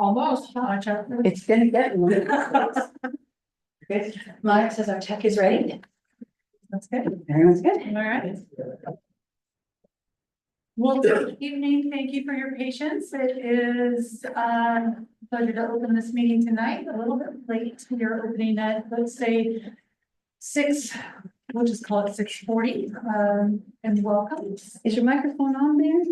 Almost. Watch out. It's gonna get one. Maya says our tech is ready. That's good. Everyone's good. All right. Well, good evening. Thank you for your patience. It is a pleasure to open this meeting tonight, a little bit late. We are opening at, let's say, 6, we'll just call it 6:40. And welcome. Is your microphone on there?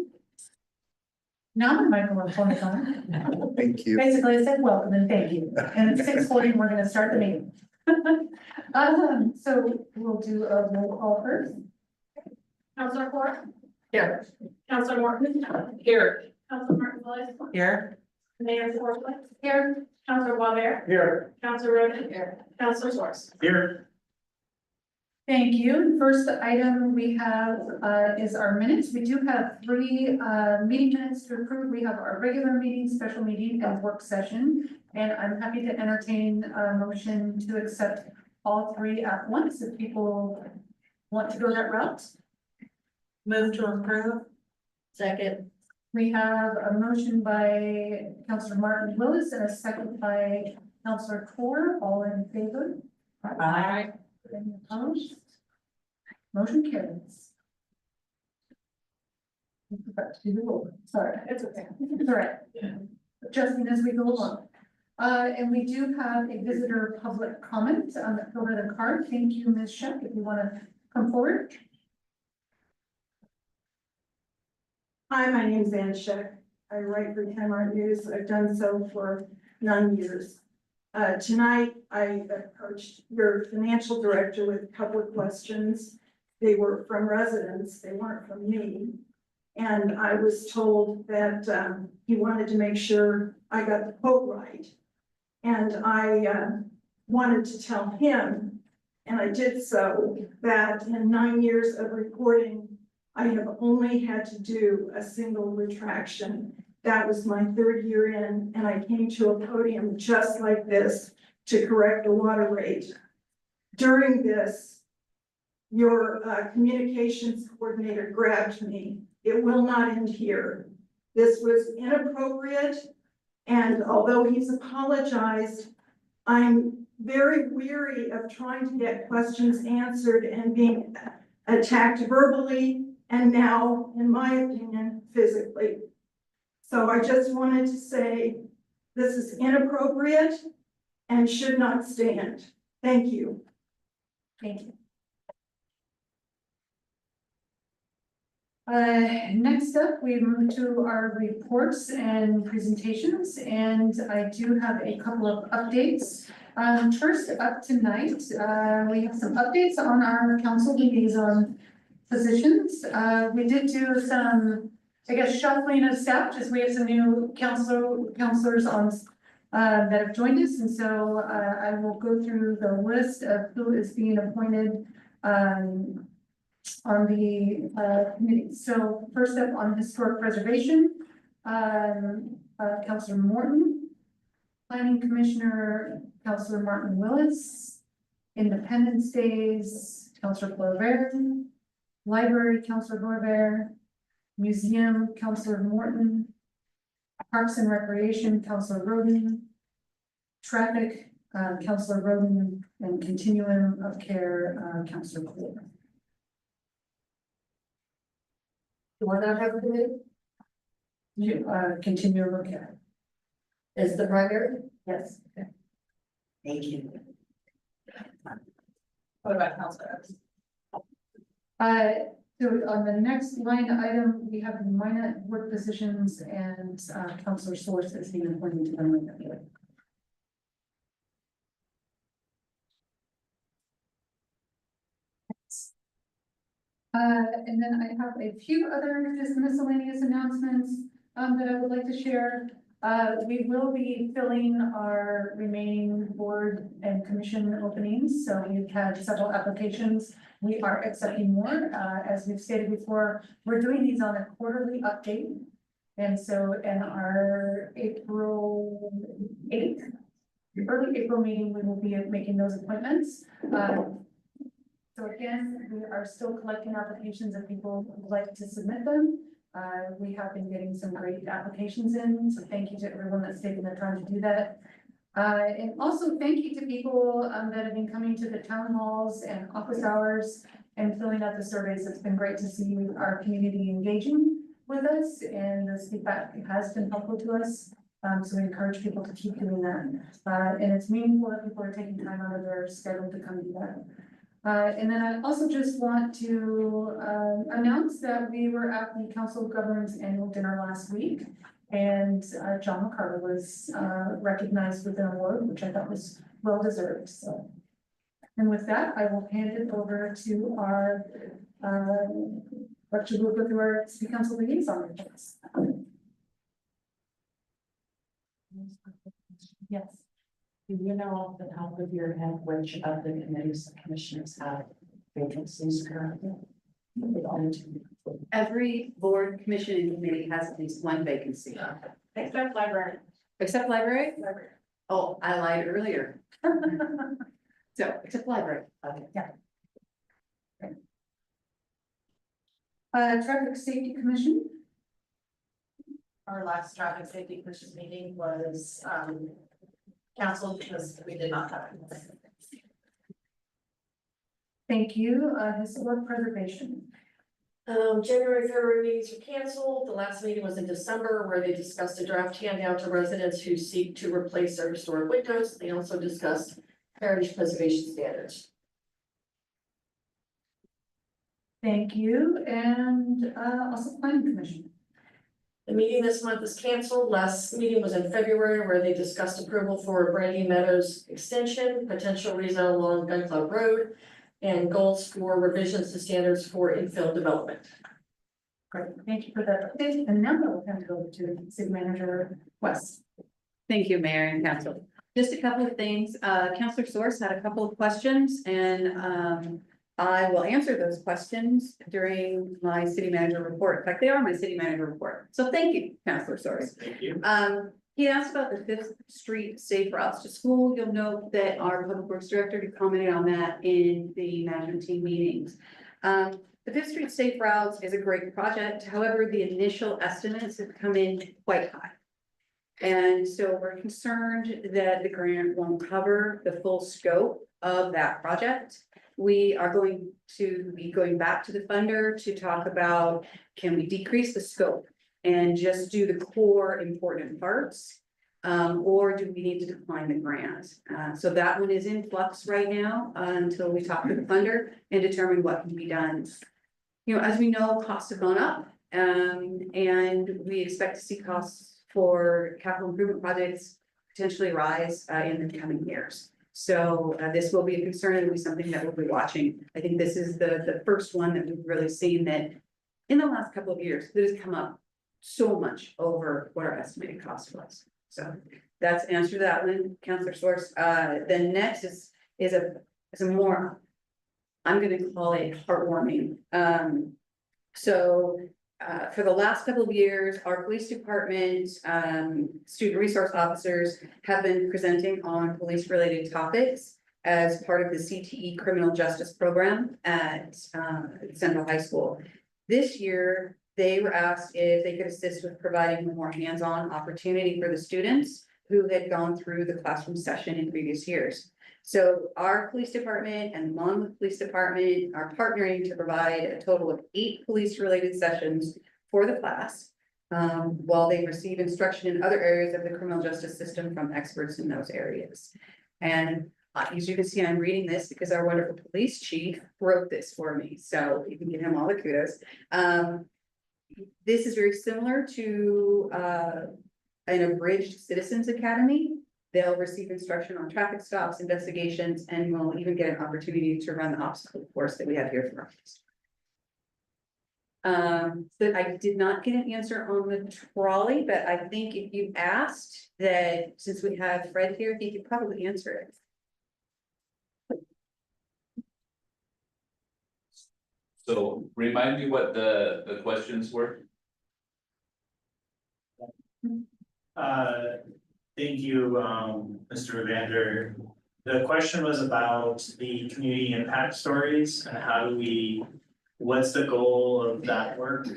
Now my microphone is on. Thank you. Basically, I said welcome and thank you. And it's 6:40, we're gonna start the meeting. So we'll do a roll call first. Counselor Ford? Here. Counselor Morton? Here. Counselor Martin Willis? Here. Mayor Forsley? Here. Counselor Wabber? Here. Counselor Roden? Here. Counselor Source? Here. Thank you. First item we have is our minutes. We do have 3 meeting minutes to approve. We have our regular meeting, special meeting, and work session. And I'm happy to entertain a motion to accept all 3 at once if people want to go that route. Move to approve. Second. We have a motion by Counselor Martin Willis and a second by Counselor Core. All in favor? Aye. Any opposed? Motion carries. I forgot to do the roll. Sorry, it's okay. It's all right. Adjusting as we go along. And we do have a visitor public comment on the filled in card. Thank you, Ms. Sheck, if you want to come forward. Hi, my name is Ann Sheck. I write for Tamarack News. I've done so for 9 years. Tonight, I approached your financial director with a couple of questions. They were from residents, they weren't from me. And I was told that he wanted to make sure I got the quote right. And I wanted to tell him, and I did so, that in 9 years of reporting, I have only had to do a single retraction. That was my 3rd year in, and I came to a podium just like this to correct the water rate. During this, your communications coordinator grabbed me. It will not end here. This was inappropriate, and although he's apologized, I'm very weary of trying to get questions answered and being attacked verbally, and now, in my opinion, physically. So I just wanted to say, this is inappropriate and should not stand. Thank you. Thank you. Next up, we move to our reports and presentations, and I do have a couple of updates. First up tonight, we have some updates on our council liaison positions. We did do some, I guess, shuffling of staff, just we have some new counselors on that have joined us, and so I will go through the list of who is being appointed on the committee. So first up on historic preservation, Councilor Morton, Planning Commissioner, Councilor Martin Willis, Independence Days, Councilor Boisvert, Library, Councilor Boisvert, Museum, Councilor Morton, Parks and Recreation, Councilor Roden, Traffic, Councilor Roden, and Continuum of Care, Councilor Cole. You want to have a committee? Continuum of Care. Is the primary? Yes. Thank you. What about Councilor? So on the next line item, we have minor work positions and Councilor Source is being appointed to them. And then I have a few other just miscellaneous announcements that I would like to share. We will be filling our remaining board and commission openings. So we've had several applications. We are accepting more. As we've stated before, we're doing these on a quarterly update. And so in our April 8th, early April meeting, we will be making those appointments. So again, we are still collecting applications if people would like to submit them. We have been getting some great applications in, so thank you to everyone that's taken the time to do that. And also thank you to people that have been coming to the town halls and office hours and filling out the surveys. It's been great to see our community engaging with us, and this feedback has been helpful to us. So we encourage people to keep doing that. And it's meaningful that people are taking time out of their schedule to come do that. And then I also just want to announce that we were at the Council of Governments annual dinner last week. And John McCarter was recognized with an award, which I thought was well deserved. So, and with that, I will hand it over to our Dr. Luca, through our city council liaison reports. Yes. Do you know off the top of your head which of the committees and commissions have vacancies currently? Every board, commission, and committee has at least one vacancy. Except library. Except library? Library. Oh, I lied earlier. So, except library. Okay. Traffic Safety Commission. Our last traffic safety commission meeting was canceled because we did not have it. Thank you. Historic Preservation. January, February meetings were canceled. The last meeting was in December where they discussed a draft handout to residents who seek to replace their historic windows. They also discussed heritage preservation standards. Thank you. And also Planning Commission. The meeting this month is canceled. Last meeting was in February where they discussed approval for Brandy Meadows extension, potential rezone along Gun Club Road, and goals for revisions to standards for infill development. Great. Thank you for that update. And now we'll hand it over to City Manager West. Thank you, Mayor and Council. Just a couple of things. Councilor Source had a couple of questions, and I will answer those questions during my city manager report. In fact, they are my city manager report. So thank you, Councilor Source. Thank you. He asked about the Fifth Street safe routes to school. You'll note that our public works director commented on that in the management team meetings. The Fifth Street safe routes is a great project. However, the initial estimates have come in quite high. And so we're concerned that the grant won't cover the full scope of that project. We are going to be going back to the funder to talk about, can we decrease the scope and just do the core important parts? Or do we need to decline the grant? So that one is in flux right now, until we talk to the funder and determine what can be done. You know, as we know, costs have gone up, and we expect to see costs for capital improvement projects potentially rise in the coming years. So this will be a concern and will be something that we'll be watching. I think this is the first one that we've really seen that in the last couple of years, that has come up so much over what our estimated cost was. So that's the answer to that one, Councilor Source. Then next is a more, I'm gonna call it heartwarming. For the last couple of years, our police department, student resource officers have been presenting on police-related topics as part of the CTE criminal justice program at Central High School. This year, they were asked if they could assist with providing more hands-on opportunity for the students who had gone through the classroom session in previous years. So our police department and Monmouth Police Department are partnering to provide a total of 8 police-related sessions for the class, while they receive instruction in other areas of the criminal justice system from experts in those areas. And as you can see, I'm reading this because our wonderful police chief wrote this for me, so you can give him all the kudos. This is very similar to an abridged citizens academy. They'll receive instruction on traffic stops, investigations, and will even get an opportunity to run the obstacle course that we have here for us. But I did not get an answer on the trolley, but I think if you asked that, since we have Fred here, he could probably answer it. So remind me what the questions were? Thank you, Mr. Evander. The question was about the community impact stories and how do we, what's the goal of that work?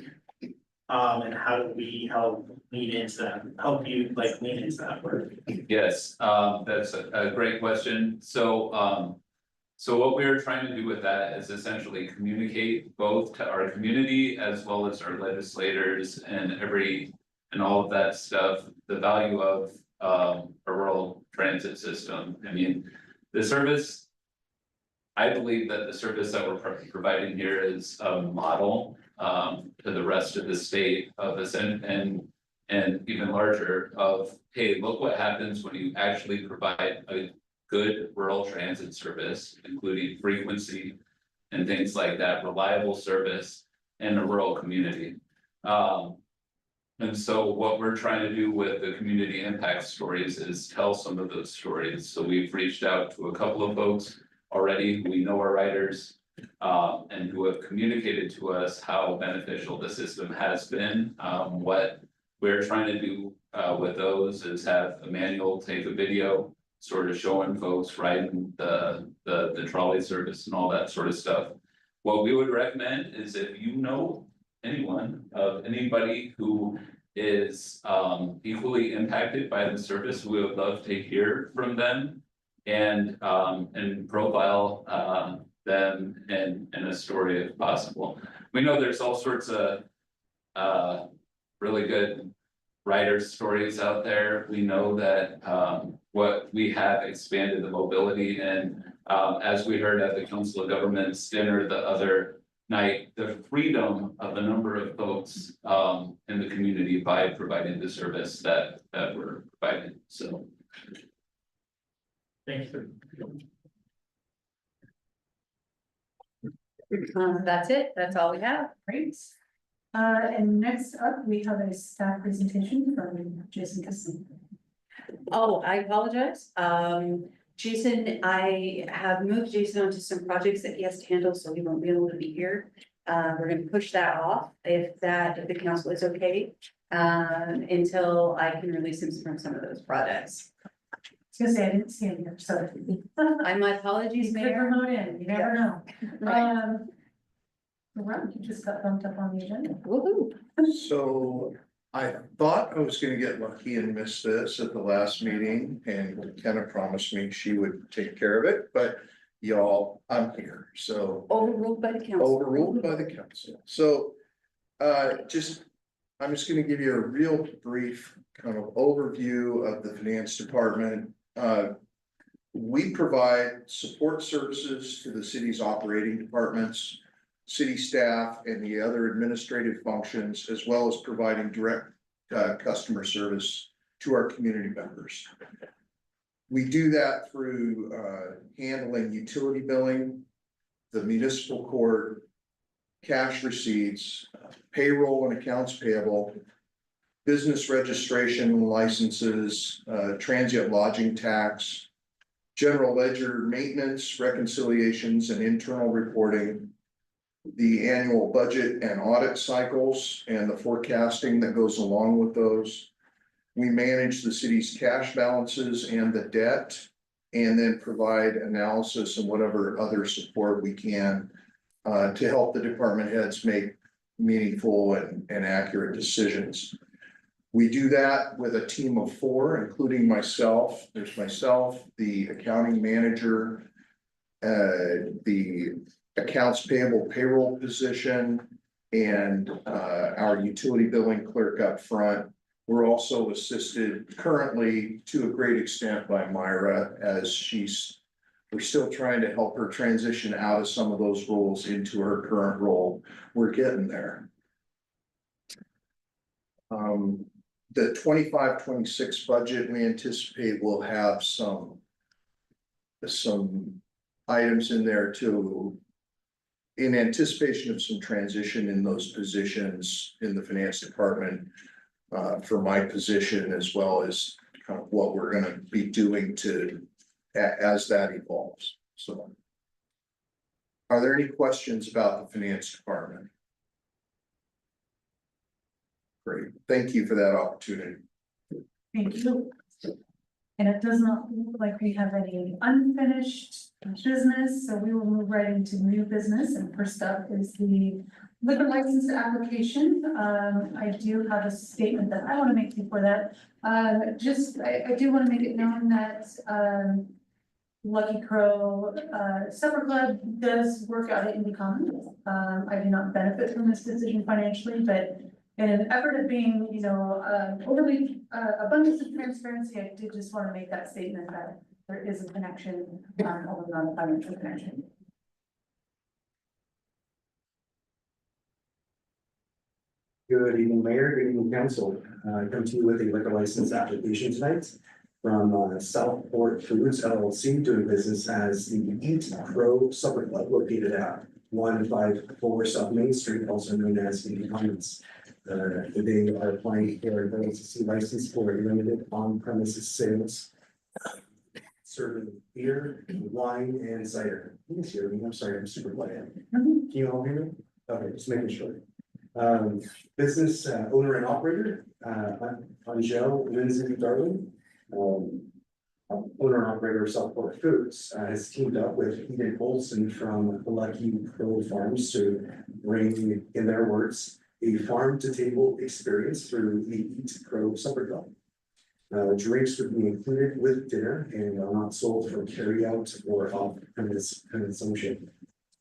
And how do we help lead into that, help you like lead into that work? Yes, that's a great question. So what we're trying to do with that is essentially communicate both to our community as well as our legislators and all of that stuff, the value of a rural transit system. I mean, the service. I believe that the service that we're providing here is a model to the rest of the state of this and even larger of, hey, look what happens when you actually provide a good rural transit service, including frequency and things like that, reliable service in a rural community. And so what we're trying to do with the community impact stories is tell some of those stories. So we've reached out to a couple of folks already, we know our riders, and who have communicated to us how beneficial the system has been. What we're trying to do with those is have Emmanuel take a video, sort of showing folks riding the trolley service and all that sort of stuff. What we would recommend is if you know anybody who is equally impacted by the service, we would love to hear from them. And profile them in a story if possible. We know there's all sorts of really good writer stories out there. We know that what we have expanded the mobility and as we heard at the Council of Governments dinner the other night, the freedom of a number of folks in the community by providing the service that we're providing, so. Thank you. That's it, that's all we have. Great. And next up, we have a staff presentation from Jason Kisling. Oh, I apologize. Jason, I have moved Jason onto some projects that he has to handle, so he won't be able to be here. We're gonna push that off if the council is okay, until I can release him from some of those projects. I was gonna say, I didn't see him here, so. My apologies, You could Mayor. promote in, you never know. Right. Well, you just got bumped up on the agenda. Woohoo. So I thought I was gonna get lucky and miss this at the last meeting and Kenna promised me she would take care of it, but y'all, I'm here, so Overruled by the council. overruled by the council. So I'm just gonna give you a real brief kind of overview of the finance department. We provide support services to the city's operating departments, city staff, and the other administrative functions, as well as providing direct customer service to our community members. We do that through handling utility billing, the municipal court, cash receipts, payroll and accounts payable, business registration and licenses, transient lodging tax, general ledger maintenance, reconciliations and internal reporting, the annual budget and audit cycles and the forecasting that goes along with those. We manage the city's cash balances and the debt, and then provide analysis and whatever other support we can to help the department heads make meaningful and accurate decisions. We do that with a team of 4, including myself. There's myself, the accounting manager, the accounts payable payroll position, and our utility billing clerk up front. We're also assisted currently to a great extent by Myra, as we're still trying to help her transition out of some of those roles into her current role. We're getting there. The 25-26 budget, we anticipate will have some items in there too, in anticipation of some transition in those positions in the finance department, for my position, as well as kind of what we're gonna be doing as that evolves. So, are there any questions about the finance department? Great, thank you for that opportunity. Thank you. And it does not look like we have any unfinished business, so we will move right into new business. And first up is the liquor license application. I do have a statement that I want to make before that. I do want to make it known that, Lucky Crow, Supper Club does work out at Indy Commons. I do not benefit from this decision financially, but in an effort of being, overly, abundance of transparency, I did just want to make that statement that there is a connection, although not a financial connection. Good evening, Mayor, good evening, Council. I come to you with a liquor license application tonight from Southport Foods LLC, doing business as the Eat Crow Supper Club located at 154 South Main Street, also known as Indy Commons. They are applying for a LLC license for a limited on-premises sales, serving beer, wine, and cider. You can hear me, I'm sorry, I'm super quiet. Can you all hear me? Okay, just making sure. Business owner and operator, Angel Lindsay Darling, owner and operator of Southport Foods, has teamed up with Eden Olson from Lucky Crow Farms to bring, in their words, a farm to table experience through the Eat Crow Supper Club. Drinks would be included with dinner and are not sold for carry out or off premise consumption.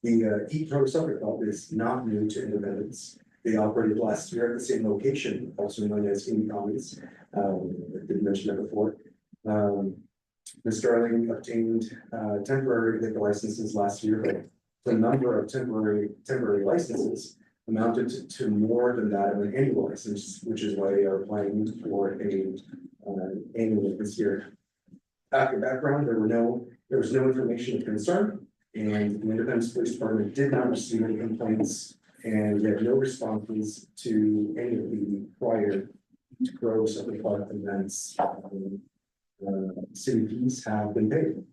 The Eat Crow Supper Club is not new to Independence. They operated last year at the same location, also known as Indy Commons. I didn't mention that before. Ms. Darling obtained temporary liquor licenses last year, but the number of temporary licenses amounted to more than that of an annual license, which is why they are applying for a annual this year. After background, there was no information of concern, and the Independence Police Department did not receive any complaints, and we have no responses to any of the prior Crow Supper Club events. City fees have been paid. Do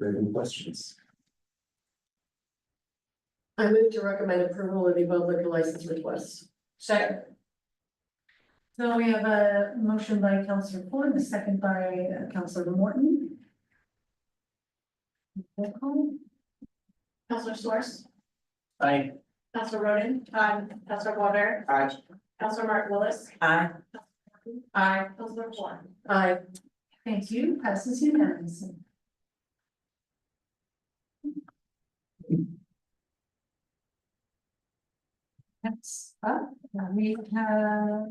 you have any questions? I move to recommend approval of the above liquor license requests. Second. So we have a motion by Councilor Ford, a second by Councilor Morton. Roll call. Counselor Source, Aye. Counselor Roden, Counselor Water, Aye. Counselor Martin Willis, Aye. Counselor Warren. Aye. Thank you, passes unanimously. Next up, we have.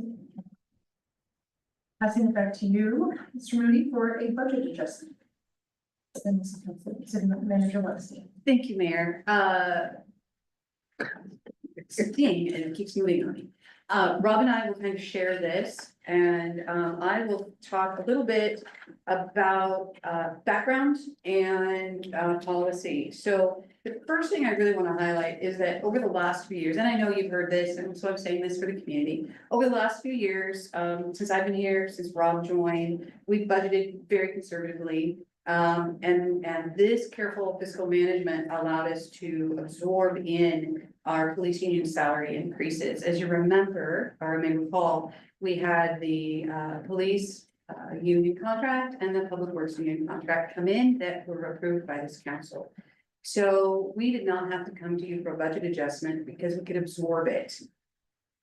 Passing it back to you, Mr. Mooney, for a budget adjustment. City Manager Weston. Thank you, Mayor. It's a thing and it keeps moving on me. Rob and I will kind of share this and I will talk a little bit about background and policy. So the first thing I really want to highlight is that over the last few years, and I know you've heard this, and so I'm saying this for the community, over the last few years, since I've been here, since Rob joined, we've budgeted very conservatively. And this careful fiscal management allowed us to absorb in our police union salary increases. As you remember, or may recall, we had the police union contract and the public works union contract come in that were approved by this council. So we did not have to come to you for a budget adjustment because we could absorb it.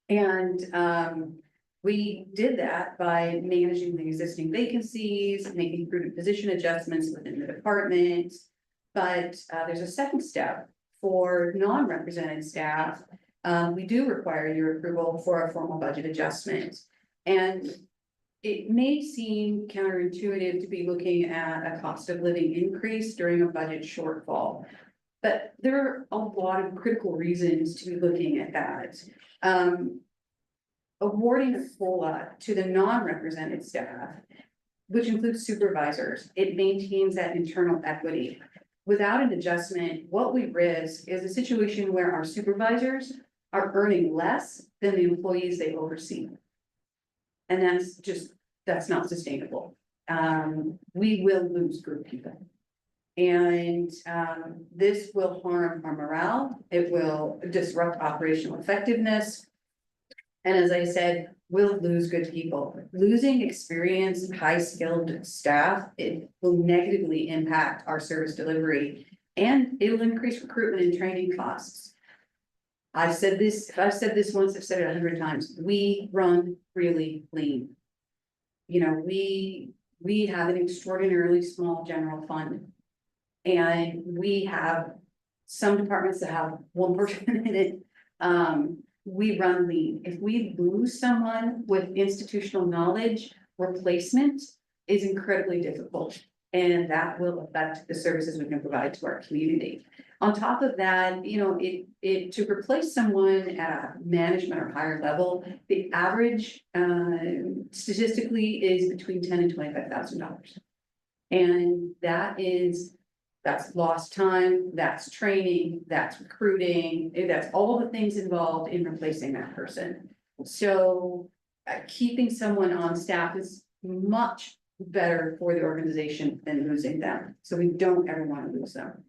And we did that by managing the existing vacancies, making prudent position adjustments within the department. But there's a second step for non-represented staff. We do require your approval for a formal budget adjustment. And it may seem counterintuitive to be looking at a cost of living increase during a budget shortfall. But there are a lot of critical reasons to be looking at that. Awarding a COLA to the non-represented staff, which includes supervisors, it maintains that internal equity. Without an adjustment, what we risk is a situation where our supervisors are earning less than the employees they oversee. And that's not sustainable. We will lose good people. And this will harm our morale. It will disrupt operational effectiveness. And as I said, will lose good people. Losing experienced, high-skilled staff, it will negatively impact our service delivery. And it will increase recruitment and training costs. I've said this, if I've said this once, I've said it 100 times, we run really lean. You know, we have an extraordinarily small general fund. And we have some departments that have one person in it. We run lean. If we lose someone with institutional knowledge, replacement is incredibly difficult. And that will affect the services we can provide to our community. On top of that, you know, to replace someone at a management or higher level, the average statistically is between $10,000 and $25,000. And that's lost time, that's training, that's recruiting, that's all the things involved in replacing that person. So keeping someone on staff is much better for the organization than losing them. So we don't ever want to lose them.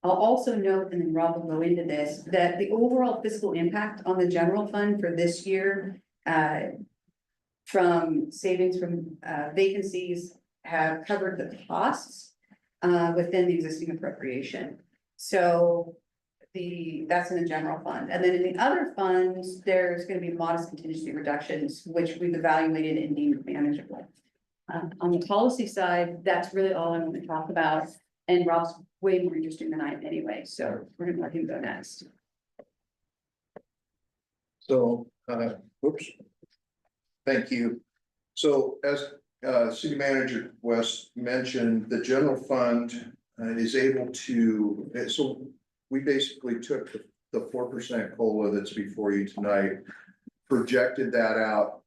I'll also note, and then Rob will go into this, that the overall fiscal impact on the general fund for this year, from savings from vacancies, have covered the costs within the existing appropriation. So that's in the general fund. And then in the other funds, there's going to be modest contingency reductions, which we've evaluated and deemed manageable. On the policy side, that's really all I'm going to talk about. And Rob's way more interesting than I am anyway, so we're going to let him go next. So, whoops. Thank you. So as City Manager West mentioned, the general fund is able to, so we basically took the 4% COLA that's before you tonight, projected that out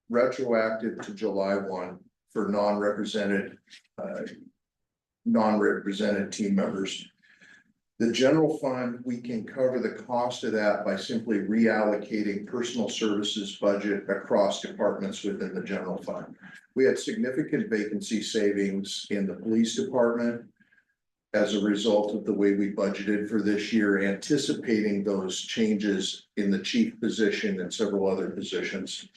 retroactive to July 1 for non-represented team members. The general fund, we can cover the cost of that by simply reallocating personal services budget across departments within the general fund. We had significant vacancy savings in the police department as a result of the way we budgeted for this year, anticipating those changes in the chief position and several other positions.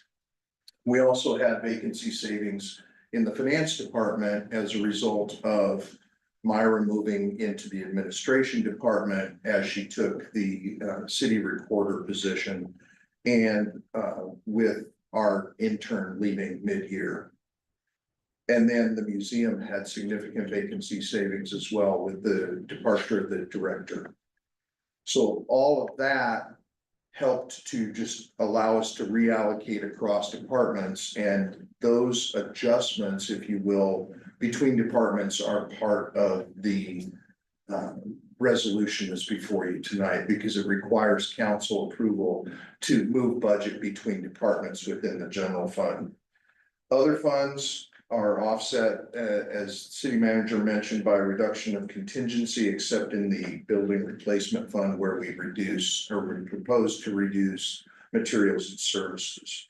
We also had vacancy savings in the finance department as a result of Myra moving into the administration department as she took the city recorder position, and with our intern leaving mid-year. And then the museum had significant vacancy savings as well with the departure of the director. So all of that helped to just allow us to reallocate across departments, and those adjustments, if you will, between departments are part of the resolution that's before you tonight, because it requires council approval to move budget between departments within the general fund. Other funds are offset, as city manager mentioned, by a reduction of contingency, except in the building replacement fund, where we reduce, or we propose to reduce, materials and services.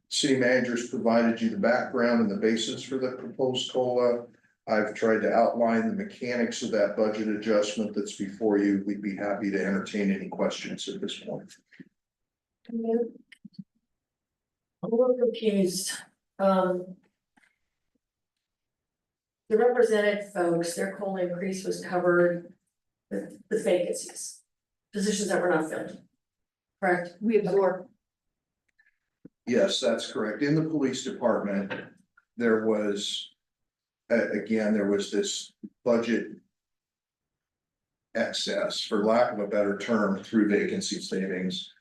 City managers provided you the background and the basis for the proposed COLA. I've tried to outline the mechanics of that budget adjustment that's before you. We'd be happy to entertain any questions at this point. I'm a little confused. The represented folks, their COLA increase was covered with vacancies, positions that were not filled. Correct? We absorb. Yes, that's correct. In the police department, there was, again, there was this budget excess, for lack of a better term, through vacancy savings.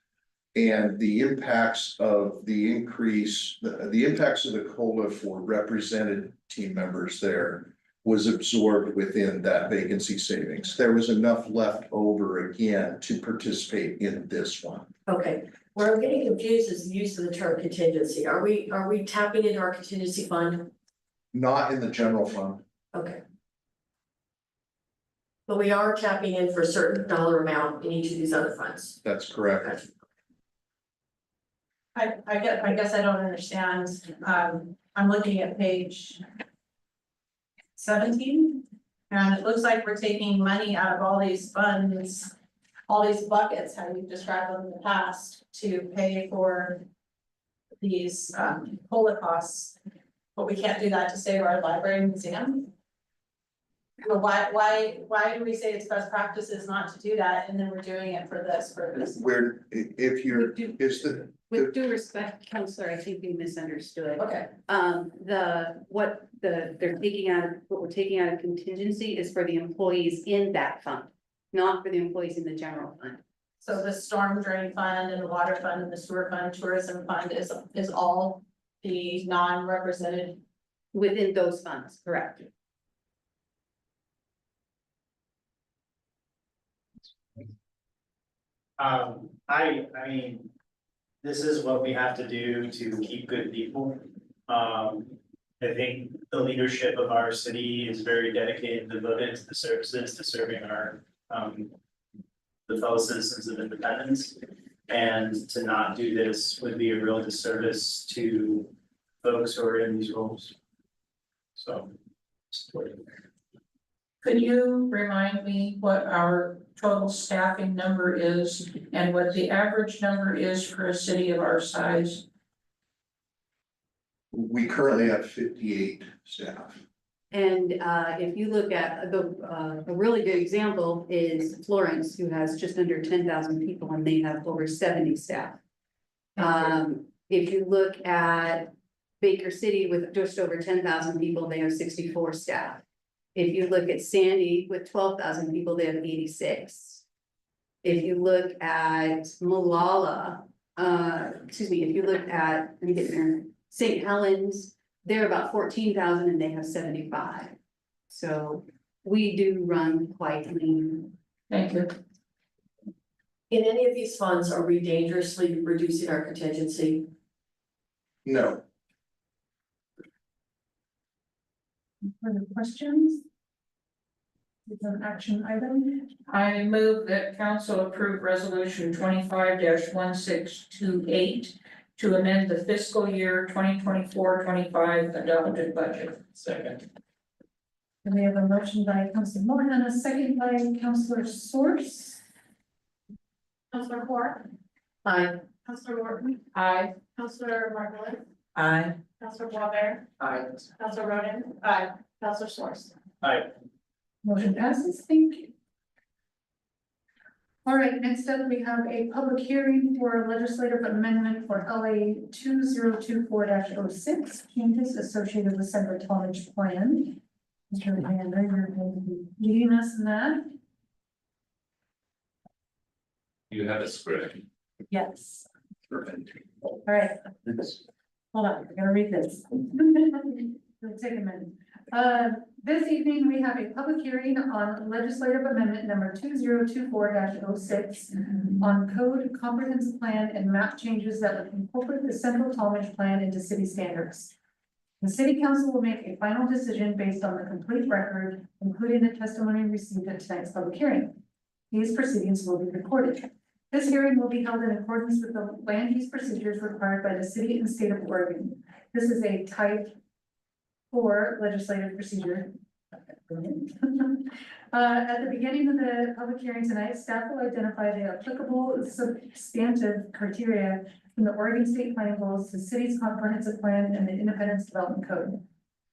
And the impacts of the increase, the impacts of the COLA for represented team members there was absorbed within that vacancy savings. There was enough left over again to participate in this one. Okay, where I'm getting confused is the use of the term contingency. Are we tapping into our contingency fund? Not in the general fund. Okay. But we are tapping in for a certain dollar amount in each of these other funds. That's correct. Okay. I guess I don't understand, I'm looking at page 17, and it looks like we're taking money out of all these funds all these buckets, how you've described them in the past, to pay for these, COLA costs, but we can't do that to save our library and museum? Well, why do we say it's best practices not to do that, and then we're doing it for this purpose? Where, if you're, With due- is the, With due respect, Counselor, I think you misunderstood. Okay, They're taking out, what we're taking out of contingency is for the employees in that fund, not for the employees in the general fund. so the storm drain fund and the water fund and the sewer fund, tourism fund is all the non-represented. Within those funds, correct? I mean, this is what we have to do to keep good people. I think the leadership of our city is very dedicated and devoted to the services, to serving our, the fellow citizens of Independence. And to not do this would be a real disservice to folks who are in these roles. So. support it. Could you remind me what our total staffing number is and what the average number is for a city of our size? we currently have 58 staff. And if you look at a really good example is Florence, who has just under 10,000 people and they have over 70 staff. If you look at Baker City with just over 10,000 people, they have 64 staff. If you look at Sandy with 12,000 people, they have 86. If you look at Malala, if you look at, let me get there, St. Helens, they're about 14,000 and they have 75. So we do run quite lean. Thank you. In any of these funds, are we dangerously reducing our contingency? No, Further questions? It's an action item. I move that council approve resolution 25-1628 to amend the fiscal year 2024-25 adopted budget. Second. And we have a motion by Councilor Moore and a second by Councilor Source. Councilor Moore, Aye. Councilor Morton, Aye. Councilor Margolin, Aye. Councilor Waver, Aye. Councilor Roden, aye, Councilor Source. Aye. Motion passes, thank you. All right, next up, we have a public hearing for legislative amendment for LA 2024-06, changes associated with Central Tonnage Plan. Mr. Leander, you're going to be leading us in that. You have a script. Yes. Perfect. All right, hold on, I gotta read this. It'll take a minute. This evening, we have a public hearing on legislative amendment number 2024-06 on code comprehensive plan and map changes that would incorporate the Central Tonnage Plan into city standards. The city council will make a final decision based on the complete record, including the testimony received at tonight's public hearing. These proceedings will be recorded. This hearing will be held in accordance with the land use procedures required by the city and state of Oregon. This is a type 4 legislative procedure. At the beginning of the public hearing tonight, staff will identify the applicable substantive criteria from the Oregon State Planning Goals, the city's comprehensive plan, and the Independence Development Code.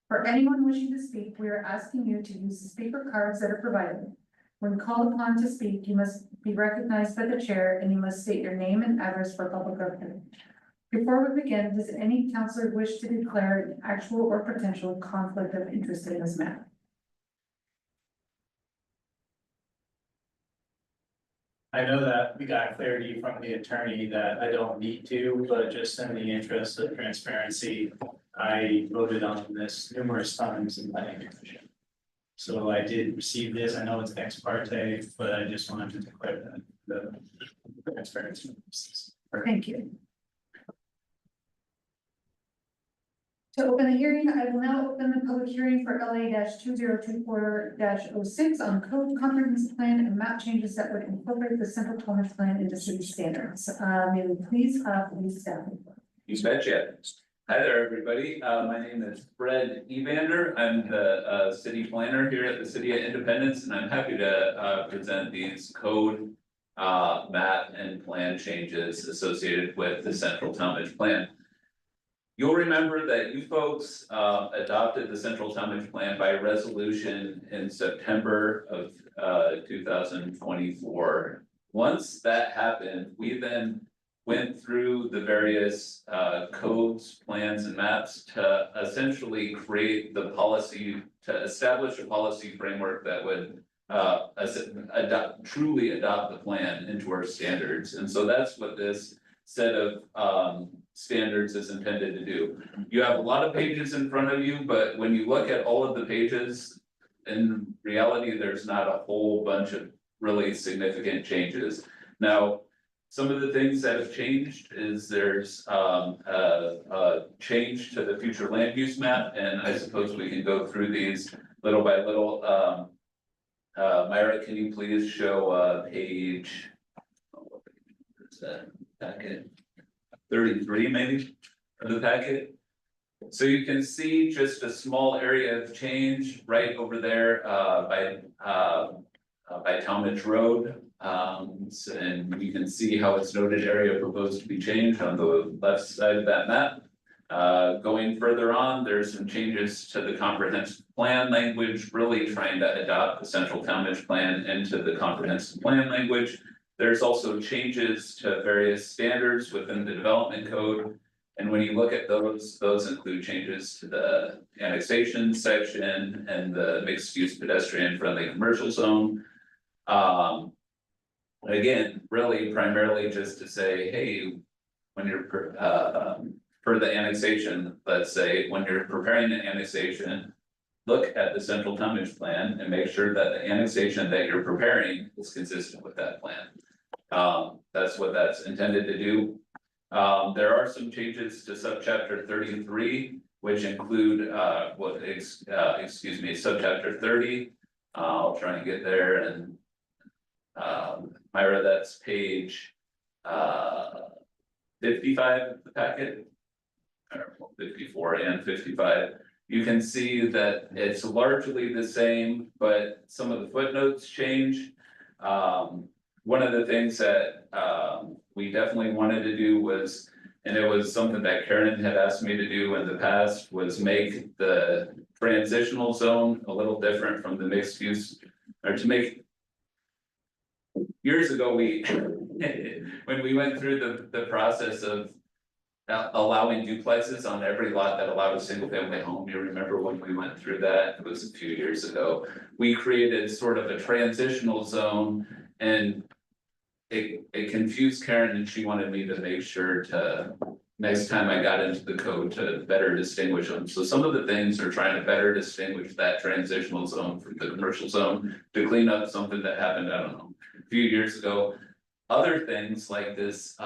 For anyone wishing to speak, we are asking you to use the speaker cards that are provided. When called upon to speak, you must be recognized by the chair and you must state your name and address for public record. Before we begin, does any counselor wish to declare an actual or potential conflict of interest in this matter? I know that we got clarity from the attorney that I don't need to, but just in the interest of transparency, I voted on this numerous times in planning commission. So I did receive this, I know it's ex parte, but I just wanted to declare that the transparency. Thank you. To open the hearing, I will now open the public hearing for LA 2024-06 on code comprehensive plan and map changes that would incorporate the Central Tonnage Plan into city standards. May we please have the staff report. You betcha. Hi there, everybody. My name is Fred Evander. I'm the city planner here at the City of Independence, and I'm happy to present these code map and plan changes associated with the central tonnage plan. You'll remember that you folks adopted the central tonnage plan by resolution in September of 2024. Once that happened, we then went through the various codes, plans, and maps to essentially create the policy, to establish a policy framework that would truly adopt the plan into our standards. And so that's what this set of standards is intended to do. You have a lot of pages in front of you, but when you look at all of the pages, in reality, there's not a whole bunch of really significant changes. Now, some of the things that have changed is there's a change to the future land use map, and I suppose we can go through these little by little. Myra, can you please show page, what page is that packet? 33 maybe of the packet. So you can see just a small area of change right over there by Talmadge Road. And you can see how it's noted area proposed to be changed on the left side of that map. Going further on, there's some changes to the comprehensive plan language, really trying to adopt the central Talmadge plan into the comprehensive plan language. There's also changes to various standards within the development code. And when you look at those include changes to the annexation section and the mixed use pedestrian friendly commercial zone. Again, really primarily just to say, hey, when you're for the annexation, let's say, when you're preparing an annexation, look at the central tonnage plan and make sure that the annexation that you're preparing is consistent with that plan. That's what that's intended to do. There are some changes to subchapter 33, which include subchapter 30. I'll try and get there, and Myra, that's page 55 of the packet, or 54 and 55. You can see that it's largely the same, but some of the footnotes change. One of the things that we definitely wanted to do was, and it was something that Karen had asked me to do in the past, was make the transitional zone a little different from the mixed use, or to make. Years ago, we, when we went through the process of allowing duplexes on every lot that allowed a single family home, you remember when we went through that, it was a few years ago. We created sort of a transitional zone, and it confused Karen, and she wanted me to make sure to, next time I got into the code, to better distinguish them. So some of the things are trying to better distinguish that transitional zone from the commercial zone to clean up something that happened, I don't know, a few years ago. Other things like this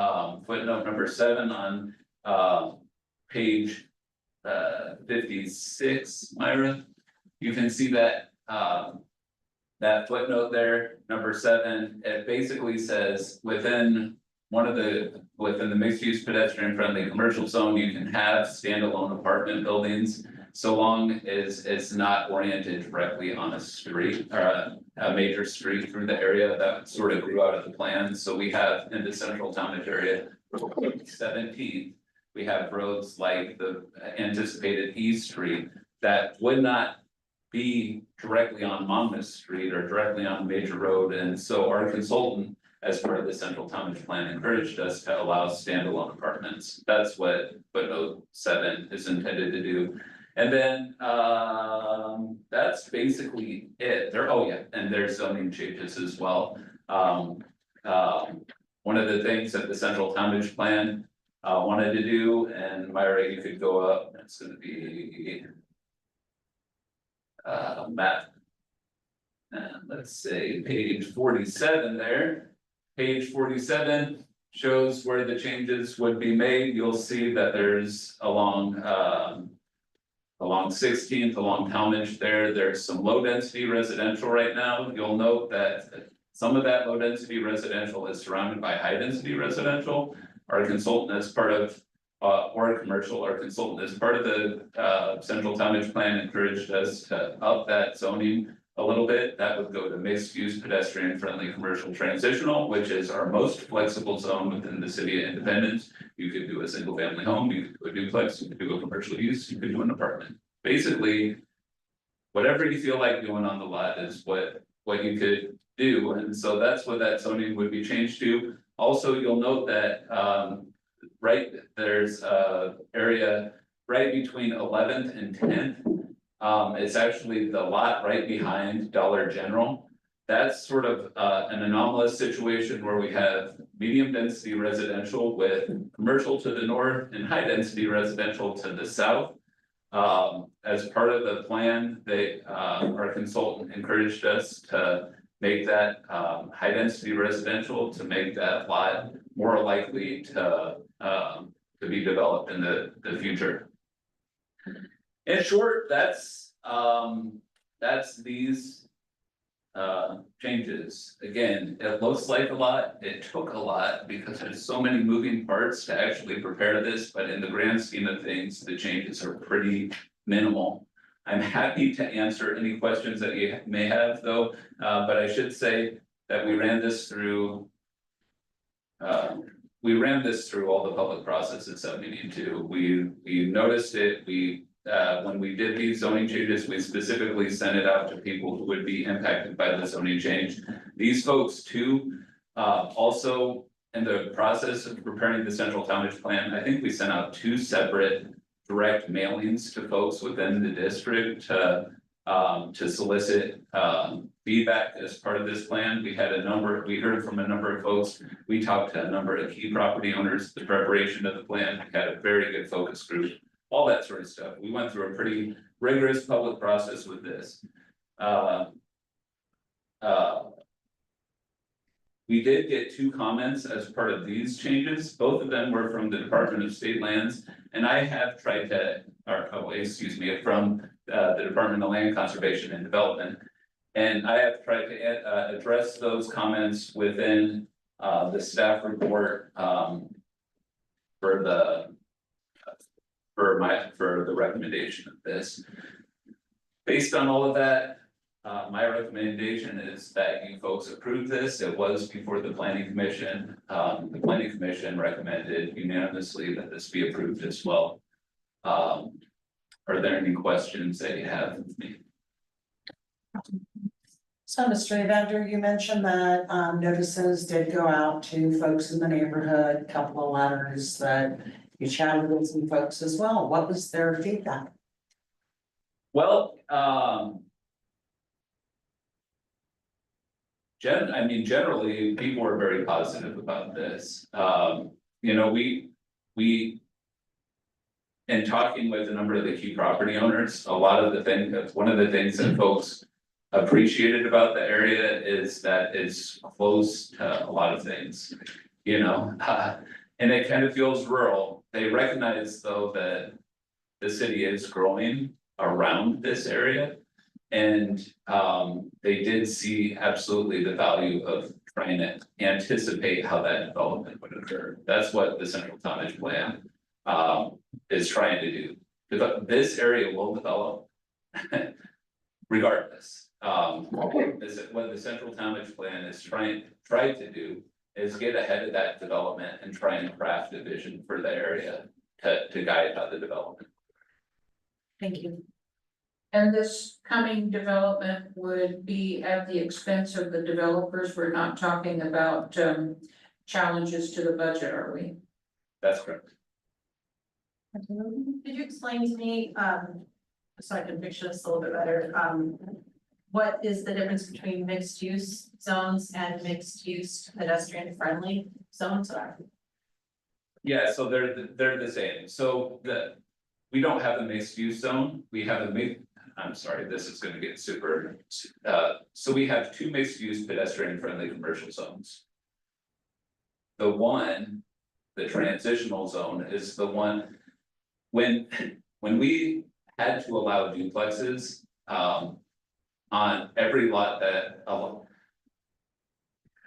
footnote number 7 on page 56, Myra, you can see that that footnote there, number 7, it basically says within the mixed use pedestrian friendly commercial zone, you can have standalone apartment buildings so long as it's not oriented directly on a street or a major street through the area. That sort of grew out of the plan. So we have in the central Talmadge area, 17th, we have roads like the anticipated East Street that would not be directly on Monmouth Street or directly on a major road. And so our consultant, as part of the central Talmadge plan, encouraged us to allow standalone apartments. That's what footnote 7 is intended to do. And then that's basically it. And there's zoning changes as well. One of the things that the central Talmadge plan wanted to do, and Myra, you could go up, it's gonna be map. And let's say page 47 there. Page 47 shows where the changes would be made. You'll see that there's along 16th, along Talmadge there's some low density residential right now. You'll note that some of that low density residential is surrounded by high density residential. Our consultant as part of or commercial, our consultant as part of the central Talmadge plan encouraged us to up that zoning a little bit, that would go to mixed use pedestrian friendly commercial transitional, which is our most flexible zone within the city of Independence. You could do a single family home, you could do a duplex, you could do a commercial use, you could do an apartment. Basically, whatever you feel like doing on the lot is what you could do, and so that's what that zoning would be changed to. Also, you'll note that right, there's a area right between 11th and 10th. It's actually the lot right behind Dollar General. That's sort of an anomalous situation where we have medium density residential with commercial to the north and high density residential to the south. As part of the plan, our consultant encouraged us to make that high density residential, to make that lot more likely to be developed in the future. In short, that's these changes. Again, it looks like a lot, it took a lot because there's so many moving parts to actually prepare this, but in the grand scheme of things, the changes are pretty minimal. I'm happy to answer any questions that you may have though, but I should say that we ran this through all the public processes that we need to. We noticed it, when we did these zoning changes, we specifically sent it out to people who would be impacted by the zoning change. These folks too, also in the process of preparing the central tonnage plan, I think we sent out 2 separate direct mailings to folks within the district to solicit feedback as part of this plan. We heard from a number of folks. We talked to a number of key property owners, the preparation of the plan, we had a very good focus group, all that sort of stuff. We went through a pretty rigorous public process with this. We did get 2 comments as part of these changes. Both of them were from the Department of State Lands, and I have tried to, from the Department of Land Conservation and Development. And I have tried to address those comments within the staff report for the recommendation of this. Based on all of that, my recommendation is that you folks approve this. It was before the planning commission. The planning commission recommended unanimously that this be approved as well. Are there any questions that you have of me? So, Mr. Evander, you mentioned that notices did go out to folks in the neighborhood, a couple of letters that you chatted with some folks as well. What was their feedback? Well, generally, people are very positive about this. We in talking with a number of the key property owners, one of the things that folks appreciated about the area is that it's close to a lot of things, and it kind of feels rural. They recognize though that the city is growing around this area. And they did see absolutely the value of trying to anticipate how that development would occur. That's what the central tonnage plan is trying to do. This area will develop regardless. What the central tonnage plan is trying to do is get ahead of that development and try and craft a vision for the area to guide how the development. Thank you. And this coming development would be at the expense of the developers. We're not talking about challenges to the budget, are we? That's correct. Could you explain to me, so I can picture this a little bit better, what is the difference between mixed use zones and mixed use pedestrian friendly zones are? Yeah, so they're the same. So we don't have a mixed use zone. We have I'm sorry, this is gonna get super, so we have 2 mixed use pedestrian friendly commercial zones. The transitional zone is the one, when we had to allow duplexes, on every lot that,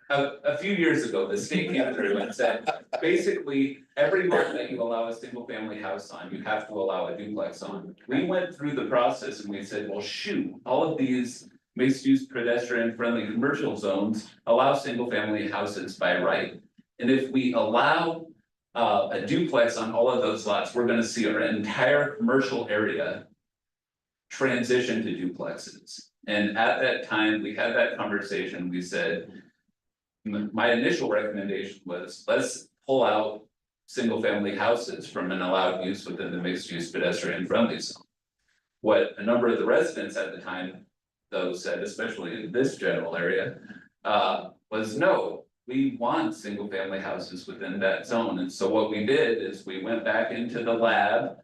a few years ago, the state came through and said, basically, every lot that you allow a single family house on, you have to allow a duplex on. We went through the process and we said, well, shoot, all of these mixed-use pedestrian-friendly commercial zones allow single-family houses by right. And if we allow a duplex on all of those lots, we're gonna see our entire commercial area transition to duplexes. And at that time, we had that conversation, we said, my initial recommendation was, let's pull out single-family houses from an allowed use within the mixed-use pedestrian-friendly zone. What a number of the residents at the time, though, said, especially in this general area, was no, we want single-family houses within that zone. And so what we did is we went back into the lab,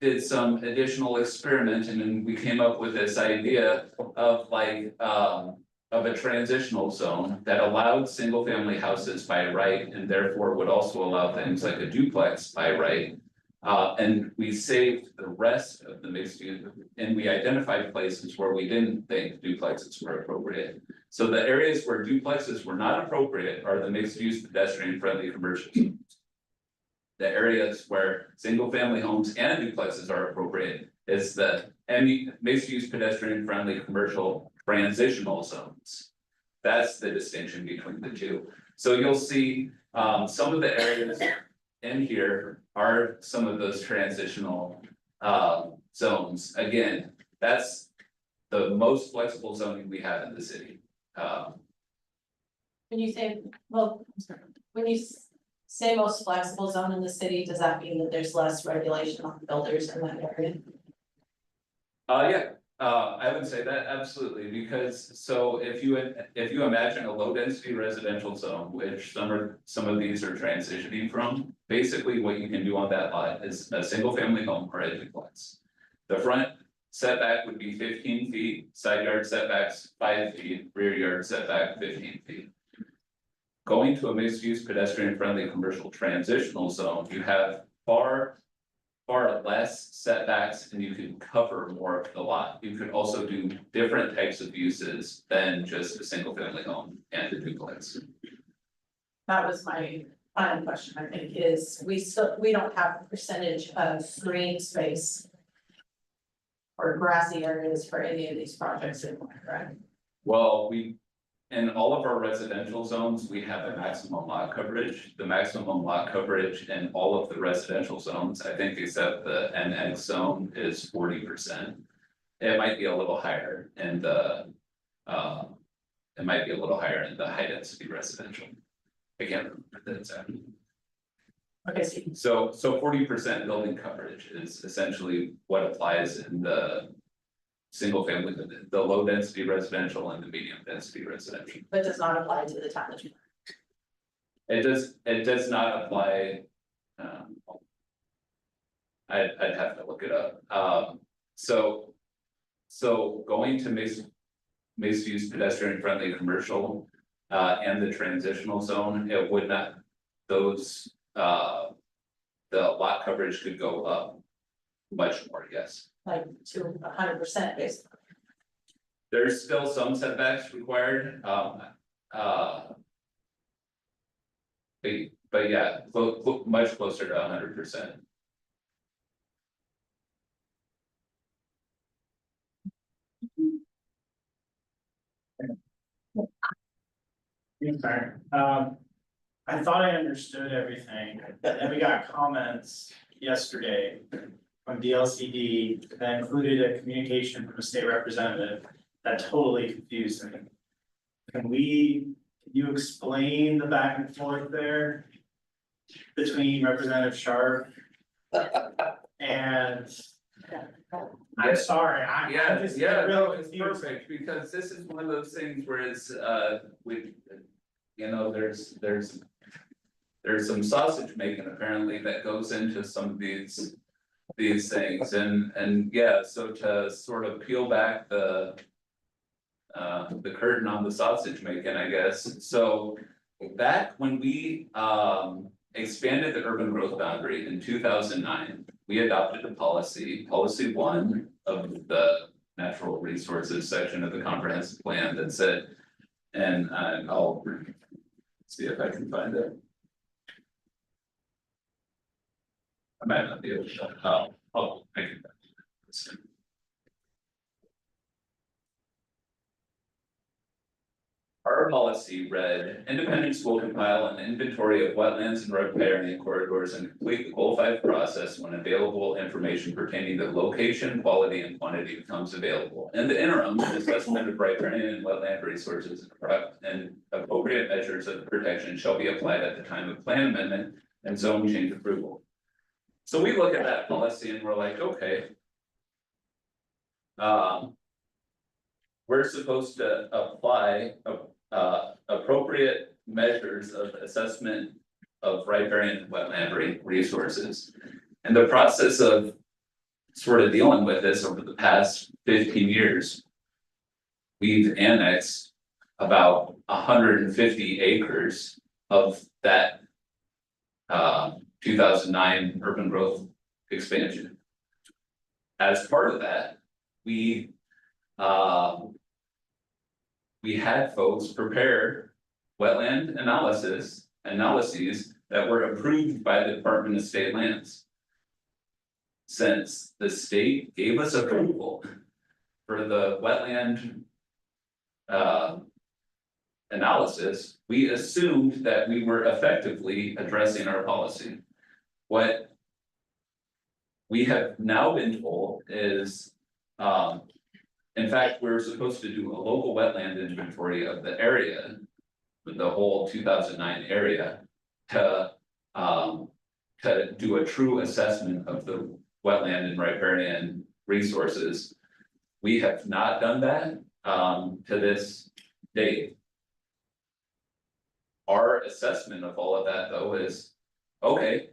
did some additional experimenting, and we came up with this idea of like, of a transitional zone that allowed single-family houses by right, and therefore would also allow things like a duplex by right. And we saved the rest of the mixed use, and we identified places where we didn't think duplexes were appropriate. So the areas where duplexes were not appropriate are the mixed use pedestrian friendly commercial zones. The areas where single family homes and duplexes are appropriate is the mixed use pedestrian friendly commercial transitional zones. That's the distinction between the two. So you'll see some of the areas in here are some of those transitional zones. Again, that's the most flexible zoning we have in the city. When you say, well, when you say most flexible zone in the city, does that mean that there's less regulation on builders in that area? Yeah, I would say that absolutely, because so if you imagine a low density residential zone, which some of these are transitioning from, basically what you can do on that lot is a single family home or a duplex. The front setback would be 15 feet, side yard setbacks 5 feet, rear yard setback 15 feet. Going to a mixed use pedestrian friendly commercial transitional zone, you have far less setbacks and you can cover more of the lot. You could also do different types of uses than just a single family home and a duplex. That was my final question, I think, is we don't have a percentage of green space or grassy areas for any of these projects anymore, right? Well, in all of our residential zones, we have a maximum lot coverage. The maximum lot coverage in all of the residential zones, I think except the NX zone, is 40%. It might be a little higher in the high density residential. I can't remember the exact. Okay, So 40% building coverage is essentially what applies in the single family, the low density residential and the medium density residential. but does not apply to the town. It does not apply. I'd have to look it up. So going to mixed use pedestrian friendly commercial and the transitional zone, it would not, those the lot coverage could go up much more, yes. Like to 100% basically. There's still some setbacks required, but yeah, much closer to 100%. Sorry, I thought I understood everything, and then we got comments yesterday from DLCD that included a communication from a state representative that totally confused me. Can you explain the back and forth there between Representative Sharp and? I'm sorry, I'm just Yeah, no, really it's confused. perfect, because this is one of those things where it's, there's some sausage making apparently that goes into some of these things, and yeah, so to sort of peel back the curtain on the sausage making, I guess. So back when we expanded the urban growth boundary in 2009, we adopted a policy 1 of the natural resources section of the comprehensive plan that said, and I'll see if I can find it. I might not be able to, I can. our policy read, independent school compile an inventory of wetlands and riparian corridors and complete the goal 5 process when available information pertaining to location, quality, and quantity becomes available. In the interim, the assessment of riparian and wetland resources and appropriate measures of protection shall be applied at the time of plan amendment and zone change approval. So we look at that policy and we're like, okay. We're supposed to apply appropriate measures of assessment of riparian wetland resources. And the process of sort of dealing with this over the past 15 years. We've annexed about 150 acres of that 2009 urban growth expansion. As part of that, we had folks prepare wetland analyses that were approved by the Department of State Lands. Since the state gave us approval for the wetland analysis, we assumed that we were effectively addressing our policy. What we have now been told is, in fact, we're supposed to do a local wetland inventory of the area, the whole 2009 area, to do a true assessment of the wetland and riparian resources. We have not done that to this date. Our assessment of all of that, though, is okay.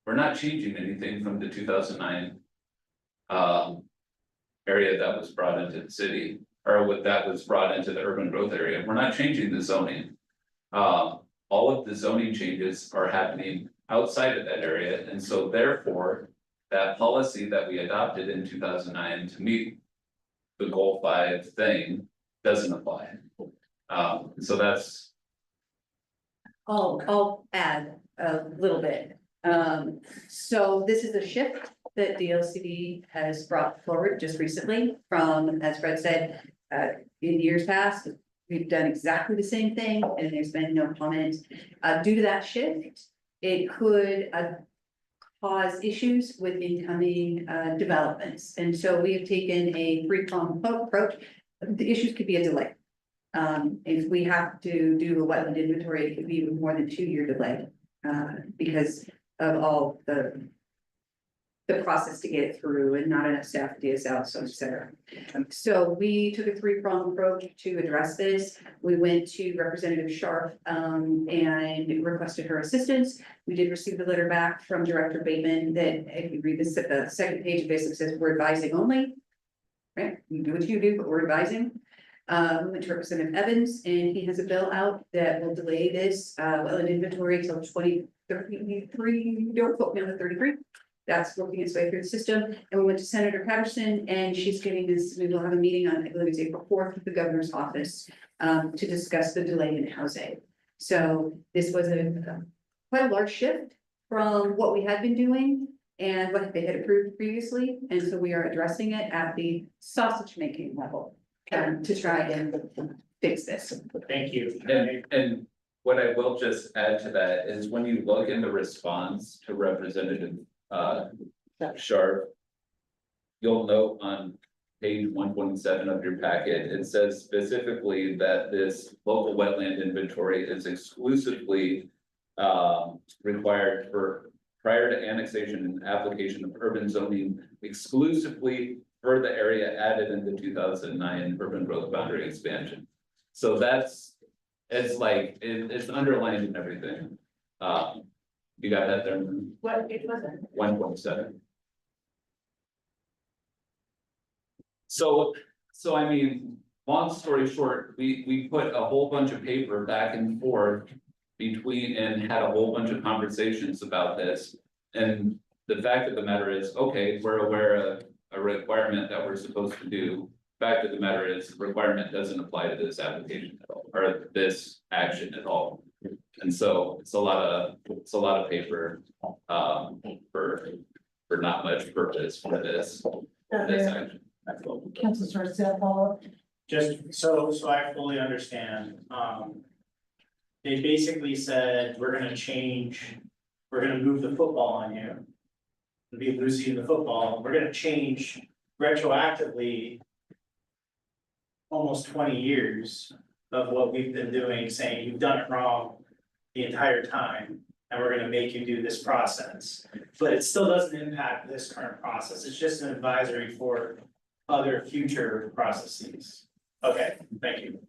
We're not changing anything from the 2009 area that was brought into the city, or what that was brought into the urban growth area. We're not changing the zoning. All of the zoning changes are happening outside of that area, and so therefore, that policy that we adopted in 2009 to meet the goal 5 thing doesn't apply. So that's. I'll add a little bit. So this is a shift that the LCD has brought forward just recently from, as Fred said, in years past, we've done exactly the same thing and there's been no comment. Due to that shift, it could cause issues with incoming developments. And so we have taken a three-pronged approach. The issues could be a delay. If we have to do a wetland inventory, it could be more than 2-year delay because of all the process to get it through and not enough staff to get us out, so et cetera. So we took a three-pronged approach to address this. We went to Representative Sharp and requested her assistance. We did receive the letter back from Director Bateman that if you read this, the second page of this, it says we're advising only. Right, you do what you do, but we're advising. We went to Representative Evans and he has a bill out that will delay this wetland inventory till 2033. Don't quote me on the 33. That's working its way through the system. And we went to Senator Patterson and she's getting this, we will have a meeting on, I believe it's April 4th with the governor's office to discuss the delay in housing. So this was quite a large shift from what we had been doing and what they had approved previously. And so we are addressing it at the sausage making level to try and fix this. Thank you. And what I will just add to that is when you look in the response to Representative Sharp, you'll note on page 127 of your packet, it says specifically that this local wetland inventory is exclusively required for prior to annexation and application of urban zoning exclusively for the area added in the 2009 urban growth boundary expansion. So it's like, it's underlined in everything. You got that there? What, it wasn't. 1.7. So I mean, long story short, we put a whole bunch of paper back and forth between and had a whole bunch of conversations about this. And the fact of the matter is, okay, we're aware of a requirement that we're supposed to do. Fact of the matter is, the requirement doesn't apply to this application at all, or this action at all. And so it's a lot of paper for not much purpose for this action. Councilor Sepul, Just so I fully understand, they basically said, we're gonna move the football on you. It'll be Lucy and the football, we're gonna change retroactively almost 20 years of what we've been doing, saying you've done it wrong the entire time, and we're gonna make you do this process. But it still doesn't impact this current process, it's just an advisory for other future processes. Okay, thank you.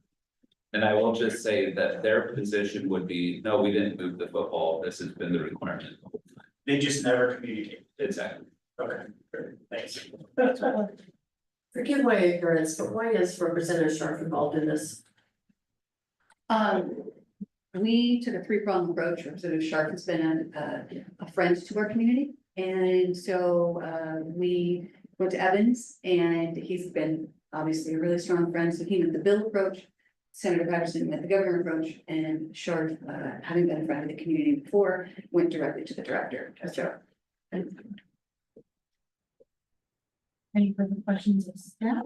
And I will just say that their position would be, no, we didn't move the football, this has been the requirement. They just never communicate. Exactly. Okay, great, thanks. Forgive my ignorance, but why is Representative Sharp involved in this? We took a three-pronged approach. Representative Sharp has been a friend to our community. And so we went to Evans, and he's been obviously a really strong friend. So he went the bill approach, Senator Patterson went the governor approach, and Sharp, having been a friend of the community before, went directly to the director. So. Any further questions of staff?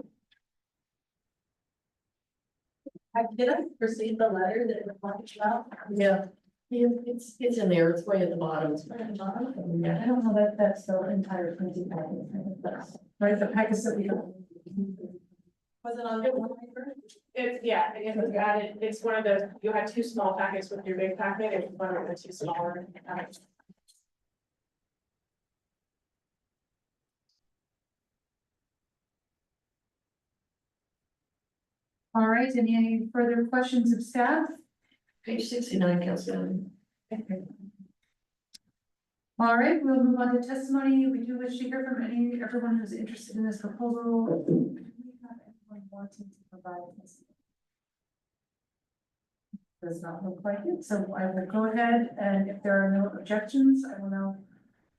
Did I receive the letter that we're talking about? Yeah. Yeah, it's in there, it's way at the bottom. Yeah, I don't know that that's the entire printed packet, I think that's, right, the packets that we got. Was it on the one paper? It was added, it's one of the, you had two small packets with your big packet, it's one of the two smaller packets. All right, any further questions of staff? Page 69, Councilman. All right, we'll move on to testimony. We do wish to hear from everyone who's interested in this proposal. Do we have anyone wanting to provide this? Does not look like it, so I will go ahead, and if there are no objections, I will now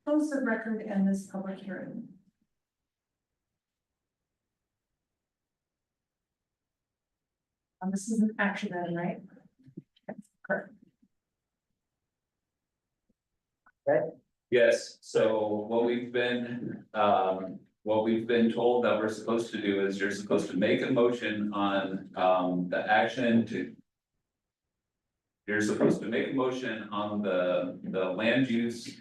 close the record and this public hearing. This is an action item, right? Correct. Yes, so what we've been told that we're supposed to do is you're supposed to make a motion on, the action to. You're supposed to make a motion on the land use,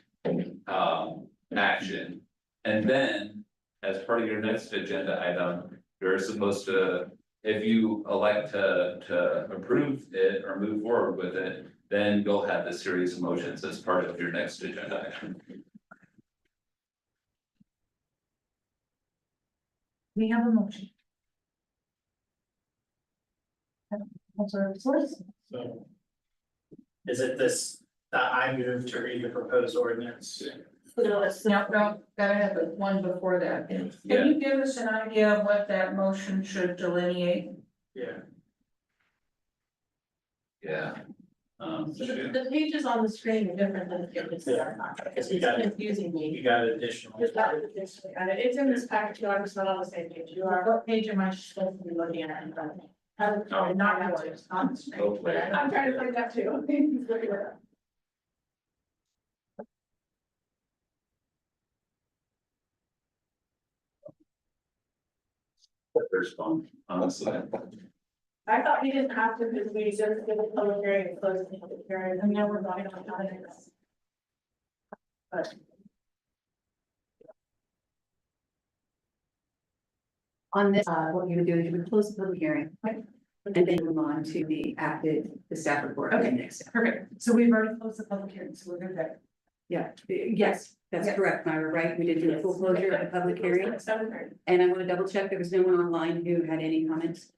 action. And then, as part of your next agenda item, you're supposed to, if you elect to approve it or move forward with it, then you'll have this series of motions as part of your next agenda item. We have a motion. Councilor Source? So. Is it this, that I move to read the proposed ordinance? No, gotta have the one before that. Can you give us an idea of what that motion should delineate? Yeah. Yeah. So the pages on the screen are different than the pages that are not, because it's confusing me. You got additional. It's in this package, too, I'm just not on the same page. You are, what page am I supposed to be looking at in front of me? Oh, not yours, on the screen. I'm trying to find that too. Look at that. There's one, honestly. I thought we didn't have to, because we just did the public hearing and closed the public hearing, and now we're going on how it is. But On this, what you would do is you would close the public hearing. And then move on to the staff report. Okay. Next. Perfect. So we've already closed the public hearing, so we're good there. Yeah, yes, that's Yes. correct, Myra, right? We did do a full closure of the public hearing. It's 7:30. And I want to double check, there was no one online who had any comments.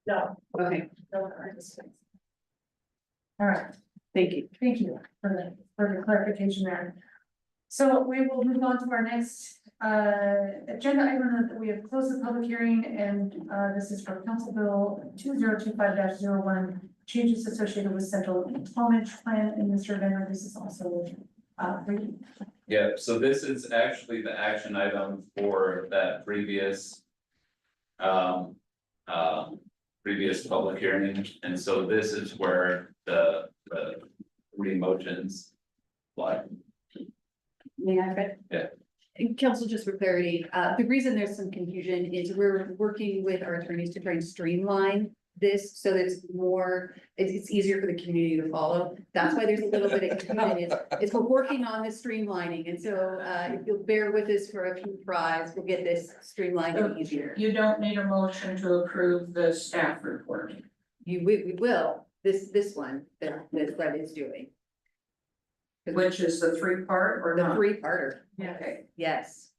No. Okay, No. All right. thank you. Thank you for the clarification there. So we will move on to our next agenda item that we have closed the public hearing, and this is for Council Bill 2025-01, changes associated with central employment plan. And Mr. Venner, this is also for you. Yeah, so this is actually the action item for that previous. Previous public hearing, and so this is where the three motions apply. May I, Fred? Yeah. And Council, just for clarity, the reason there's some confusion is we're working with our attorneys to try and streamline this so that it's more, it's easier for the community to follow. That's why there's a little bit of confusion. It's we're working on this streamlining, and so if you'll bear with us for a few tries, we'll get this streamlined and easier. You don't need a motion to approve the staff report. We will, this one that Fred is doing. Which is the three-part or The not? three-parter, Okay. yes.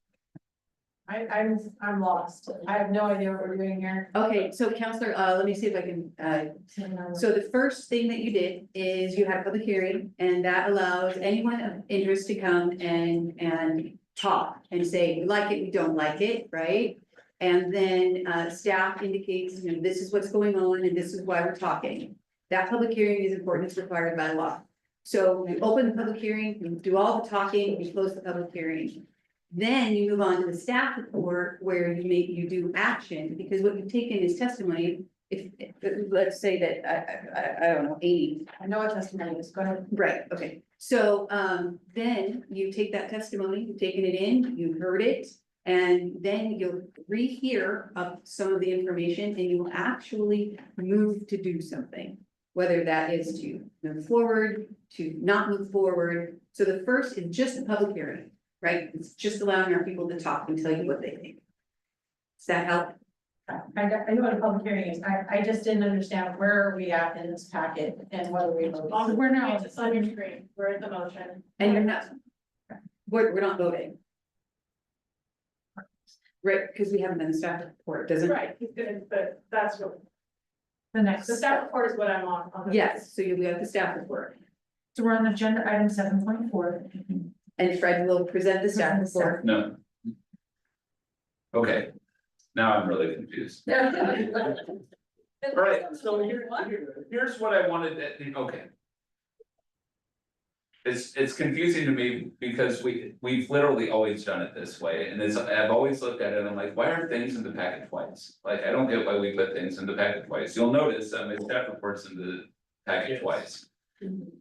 I'm lost. I have no idea what we're doing here. Okay, so Counselor, let me see if I can, so the first thing that you did is you had a public hearing, and that allows anyone of interest to come and talk and say, we like it, we don't like it, right? And then, staff indicates, you know, this is what's going on and this is why we're talking. That public hearing is important, it's required by law. So you open the public hearing, you do all the talking, you close the public hearing. Then you move on to the staff report where you do action, because what you've taken is testimony. If let's say that, I don't know, 80. I know what testimony is, go ahead. Right, okay. So, then you take that testimony, you've taken it in, you heard it. And then you'll rehear of some of the information and you will actually move to do something. Whether that is to move forward, to not move forward. So the first is just a public hearing, right? It's just allowing our people to talk and tell you what they think. Does that help? I know what a public hearing is. I just didn't understand where are we at in this packet and what are we voting? We're now- It's on your screen. We're at the motion. And you're not, we're not voting. Right, because we haven't done the staff report, doesn't? Right, he's good, but that's what, The next. the staff report is what I'm on. Yes, so we have the staff report. So we're on agenda item 7.4. And Fred will present the staff report. No. Okay, now I'm really confused. Alright, so here's what I wanted to, okay. It's confusing to me because we've literally always done it this way, and I've always looked at it, and I'm like, why are things in the packet twice? Like, I don't get why we put things in the packet twice, you'll notice, my staff reports in the packet twice.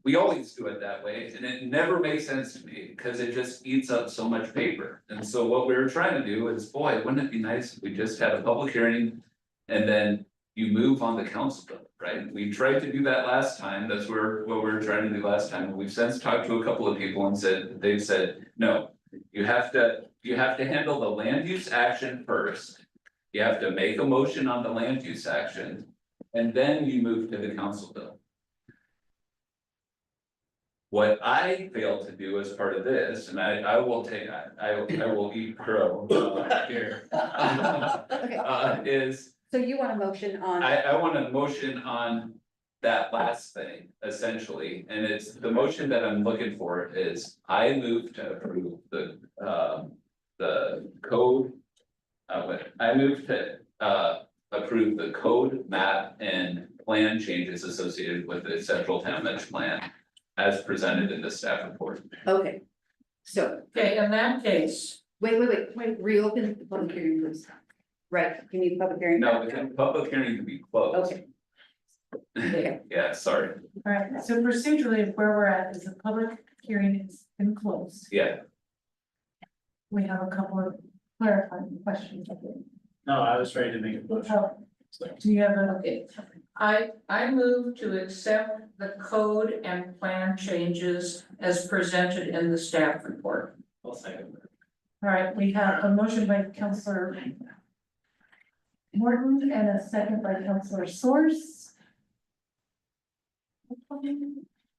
We always do it that way, and it never makes sense to me, because it just eats up so much paper. And so what we were trying to do is, boy, wouldn't it be nice if we just had a public hearing and then you move on the council bill, right? We tried to do that last time, that's what we were trying to do last time, and we've since talked to a couple of people and they've said, no. You have to handle the land use action first. You have to make a motion on the land use action, and then you move to the council bill. What I failed to do as part of this, and I will take, I will eat crow here. Is So you want a motion on? I want a motion on that last thing, essentially, and it's, the motion that I'm looking for is, I move to approve the code. I move to, approve the code, map, and plan changes associated with the central town edge plan as presented in the staff report. Okay, so, Okay, in that case, wait, reopen the public hearing, please. Right, you need public hearing. No, the public hearing can be closed. Okay. Yeah, sorry, All right, so procedurally, where we're at is the public hearing has been closed. yeah, We have a couple of clarifying questions. No, I was ready to make a motion. Oh, do you have a? okay, I move to accept the code and plan changes as presented in the staff report. I'll second that. All right, we have a motion by Counselor Morton and a second by Counselor Source.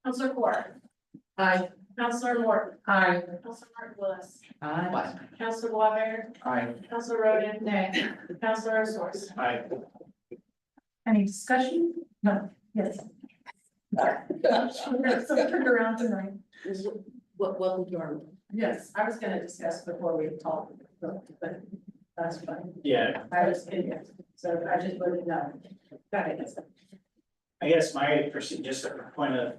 Counselor Ford. Aye. Counselor Morton. Aye. Counselor Martin Lewis. Aye. Counselor Wabanger. Aye. Counselor Roden. Nay. Counselor Source. Aye. Any discussion? No, yes. So turned around tonight. Welcome to our. Yes, I was gonna discuss before we talk, but that's fine. Yeah, I was in it, so I just voted no. Got it. I guess my just a point of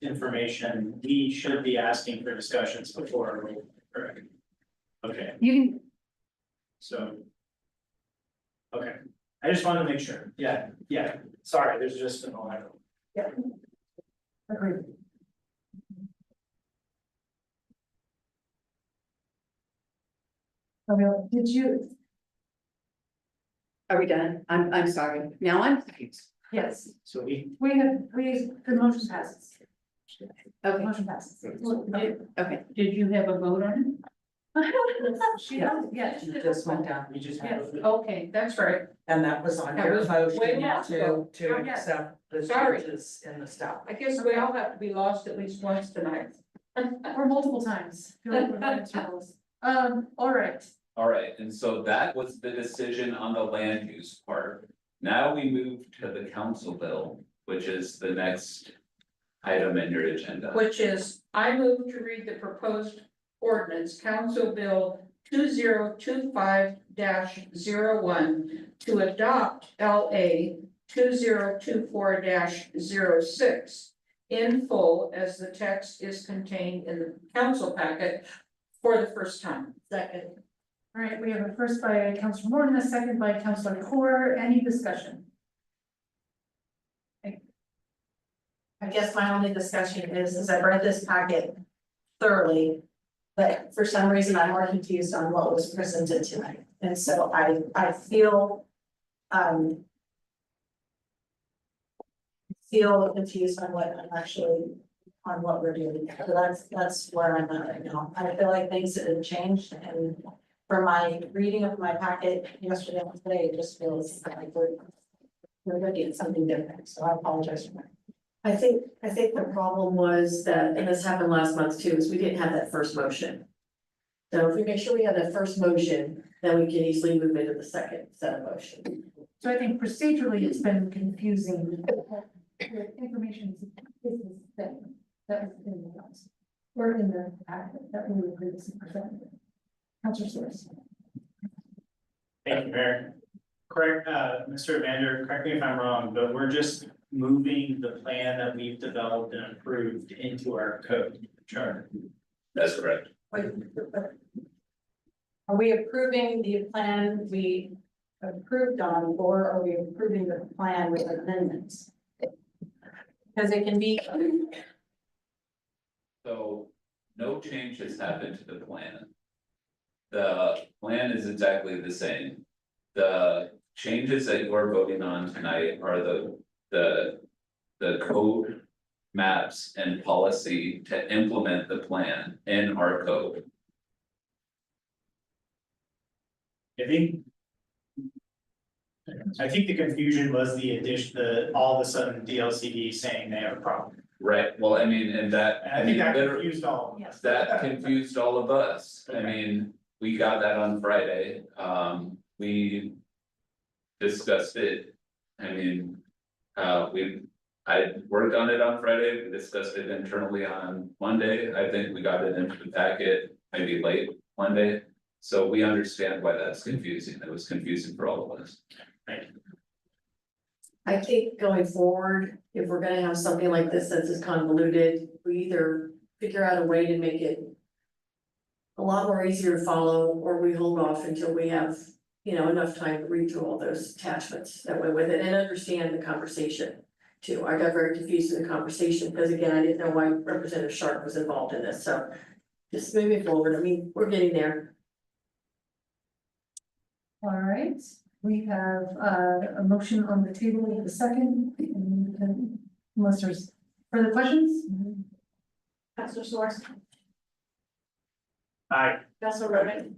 information, we should be asking for discussions before, correct? Okay, You can, so. Okay, I just wanted to make sure, yeah, sorry, there's just an alarm. Agreed. Did you, Are we done? I'm sorry. Now I'm confused. yes, So we, the motion passes. Okay, Motion passes. okay. Did you have a vote on it? She does, yes. It just went down, we just. Yes. Okay, that's right. and that was on That your was way motion back ago. to Oh, yes. accept the Sorry. changes in the stuff. I guess we all have to be lost at least once tonight. Or multiple times. Feel like we're running circles. All right, All right, and so that was the decision on the land use part. Now we move to the council bill, which is the next item in your agenda. Which is, I move to read the proposed ordinance, Council Bill 2025-01 to adopt LA 2024-06 in full as the text is contained in the council packet for the first time. Second. all right, we have a first by Councilor Morton, a second by Councilor Core, any discussion? I guess my only discussion is I've read this packet thoroughly. But for some reason, I'm more confused on what was presented tonight, and so I feel. Feel confused on what I'm actually, on what we're doing, so that's where I'm at right now. I feel like things have changed, and from my reading of my packet yesterday and today, it just feels like we're looking at something different, so I apologize for that. I think the problem was that, and this happened last month too, is we didn't have that first motion. So if we make sure we have that first motion, then we can easily move into the second set of motion. So I think procedurally, it's been confusing. The information is the same, that was in the notes, or in the packet that we were previously presented. Councilor Soares. Thank you, Mayor. Correct, Mr. Evander, correct me if I'm wrong, but we're just moving the plan that we've developed and approved into our code charter. That's correct. Are we approving the plan we approved on, or are we approving the plan with amendments? Because it can be. So no change has happened to the plan. The plan is exactly the same. The changes that you are voting on tonight are the code maps and policy to implement the plan in our code. I think the confusion was the addition, all of a sudden DLCD saying they have a problem. Right, well, I mean, and that, And I I mean, think that literally, confused all of us. that confused all of us. I Okay. mean, we got that on Friday, we discussed it. I mean, I worked on it on Friday, we discussed it internally on Monday, I think we got it into the packet maybe late Monday. So we understand why that's confusing, it was confusing for all of us. I think going forward, if we're gonna have something like this that's as convoluted, we either figure out a way to make it a lot more easier to follow, or we hold off until we have, enough time to read through all those attachments that went with it and understand the conversation too. I got very confused in the conversation because again, I didn't know why Representative Sharp was involved in this, so just moving forward, I mean, we're getting there. All right, we have a motion on the table with a second, and unless there's further questions? Councilor Soares, Aye. Councilor Roman.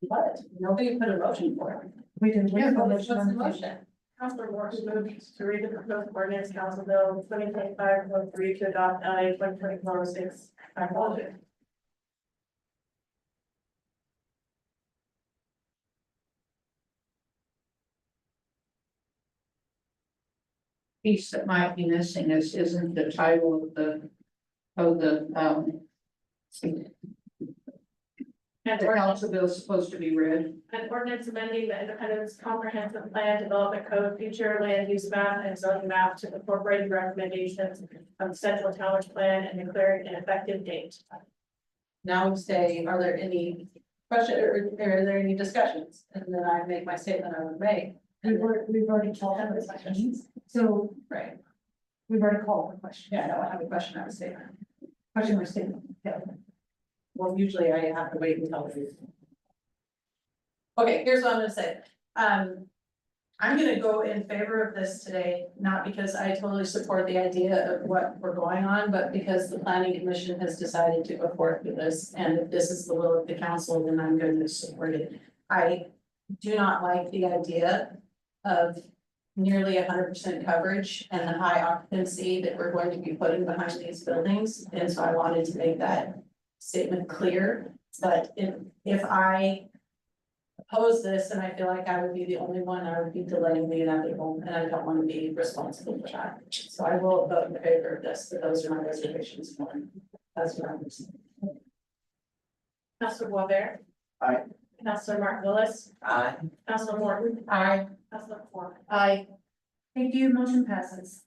What? Nobody put a motion for it. We did. we Yeah, have a what's motion the on the table. motion? Councilor Morris moved to read the proposed ordinance, Council Bill 2025-03 to adopt LA 2024-06. I apologize. Piece that might be missing isn't the title of the council bill is supposed to be read. An ordinance amending the Independence Comprehensive Plan Development Code future land use map and zoning map to incorporate the recommendations of the Central Towers Plan and declaring an effective date. Now say, are there any questions or are there any discussions? And then I make my statement I would make. We've already called for questions, so Right. we've already called for questions. Yeah, I don't have a question, I would say. Question or statement, yeah. Well, usually I have to wait until Okay, here's what I'm gonna say. I'm gonna go in favor of this today, not because I totally support the idea of what we're going on, but because the planning commission has decided to go forward with this. And if this is the will of the council, then I'm going to support it. I do not like the idea of nearly 100% coverage and the high occupancy that we're going to be putting behind these buildings. And so I wanted to make that statement clear. But if I oppose this, and I feel like I would be the only one, I would be delaying the inevitable, and I don't want to be responsible for that. So I will vote in favor of this, but those are my reservations for it. That's what I'm saying. Councilor Waller. Aye. Councilor Martin Willis. Aye. Councilor Morton. Aye. Councilor Ford. Aye. Thank you, motion passes.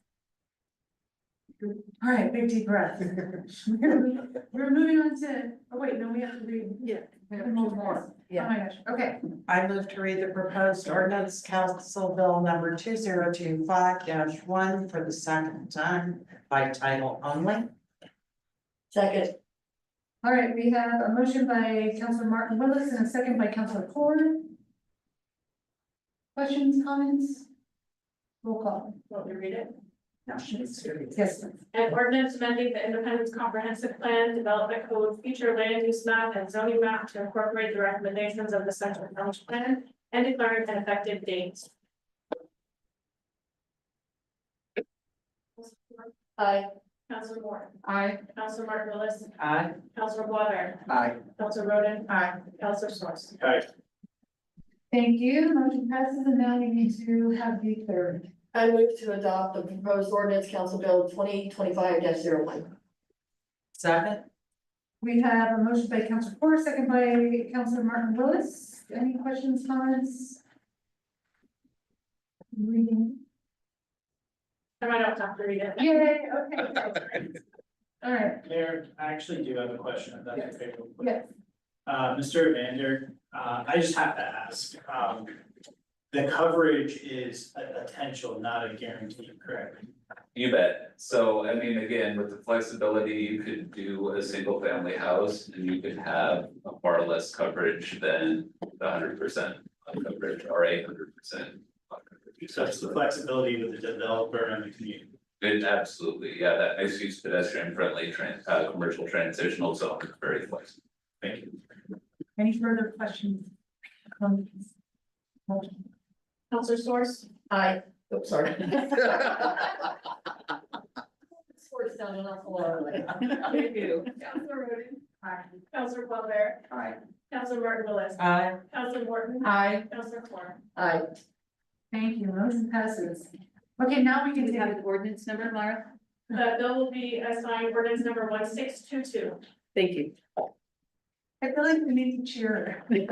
All right, big deep breath. We're moving on to, oh wait, no, we have to read. Yeah. We have to move more. Yeah. Oh my gosh, okay. I move to read the proposed ordinance council bill number 2025-1 for the second time by title only. Second. All right, we have a motion by Councilor Martin Willis and a second by Councilor Ford. Questions, comments? Roll call. Want me to read it? Yes. An ordinance amending the Independence Comprehensive Plan Development Code future land use map and zoning map to incorporate the recommendations of the Central Village Plan and declaring an effective date. Aye. Councilor Moore. Aye. Councilor Martin Willis. Aye. Councilor Waller. Aye. Councilor Roden. Aye. Councilor Source. Aye. Thank you, motion passes, and now we need to have the third. I move to adopt the proposed ordinance council bill 2025-01. Second. We have a motion by Councilor Ford, second by Councilor Martin Willis. Any questions, comments? Reading. I might not have to read it. Yay, okay. All right, Mayor, I actually do have a question, if that's okay. real quick. yes. Mr. Evander, I just have to ask, the coverage is a potential, not a guarantee, correct? You bet. So I mean, again, with the flexibility, you could do a single family house and you could have a far less coverage than the 100% coverage or 800%. So it's the flexibility with the developer and the community. It absolutely, yeah, that mixed use pedestrian friendly commercial transitional zone is very flexible. Thank you. Any further questions? Comments? Motion. Councilor Source. Aye. Oops, sorry. Swords down an awful lot. Thank you. Councilor Roden. Aye. Councilor Waller. Aye. Councilor Martin Willis. Aye. Councilor Morton. Aye. Councilor Ford. Aye. Thank you, motion passes. Okay, now we Do can we have take, an ordinance number, Mara? The bill will be assigned ordinance number 1622. Thank you. I feel like we need to cheer. Like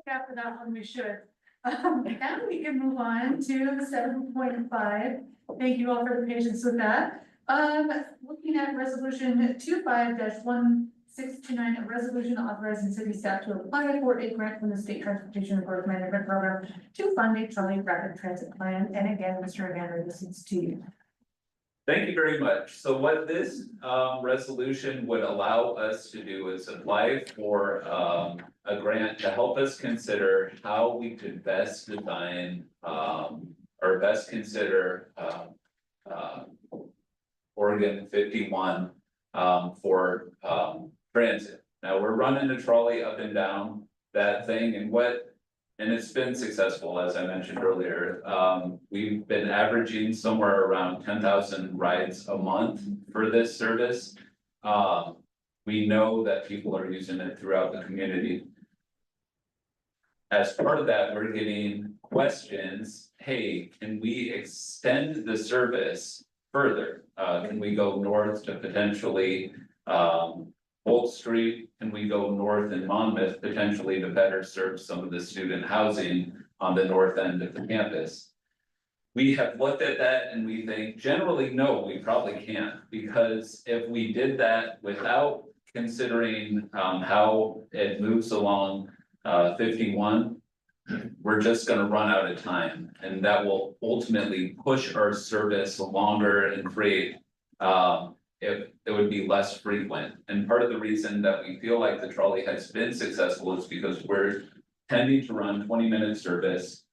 after that one, we should. Now we can move on to 7.5. Thank you all for the patience with that. Looking at resolution 25-1629, a resolution authorizing city staff to apply for a grant from the State Transportation and Growth Management Program to fund a trolley rapid transit plan. And again, Mr. Evander, this is to you. Thank you very much. So what this resolution would allow us to do is apply for a grant to help us consider how we could best design or best consider Oregon 51 for transit. Now, we're running a trolley up and down that thing and it's been successful, as I mentioned earlier. We've been averaging somewhere around 10,000 rides a month for this service. We know that people are using it throughout the community. As part of that, we're getting questions, hey, can we extend the service further? Can we go north to potentially Old Street? Can we go north in Monmouth potentially to better serve some of the student housing on the north end of the campus? We have looked at that and we think generally, no, we probably can't, because if we did that without considering how it moves along 51, we're just gonna run out of time, and that will ultimately push our service longer and create it would be less frequent. And part of the reason that we feel like the trolley has been successful is because we're tending to run 20-minute service.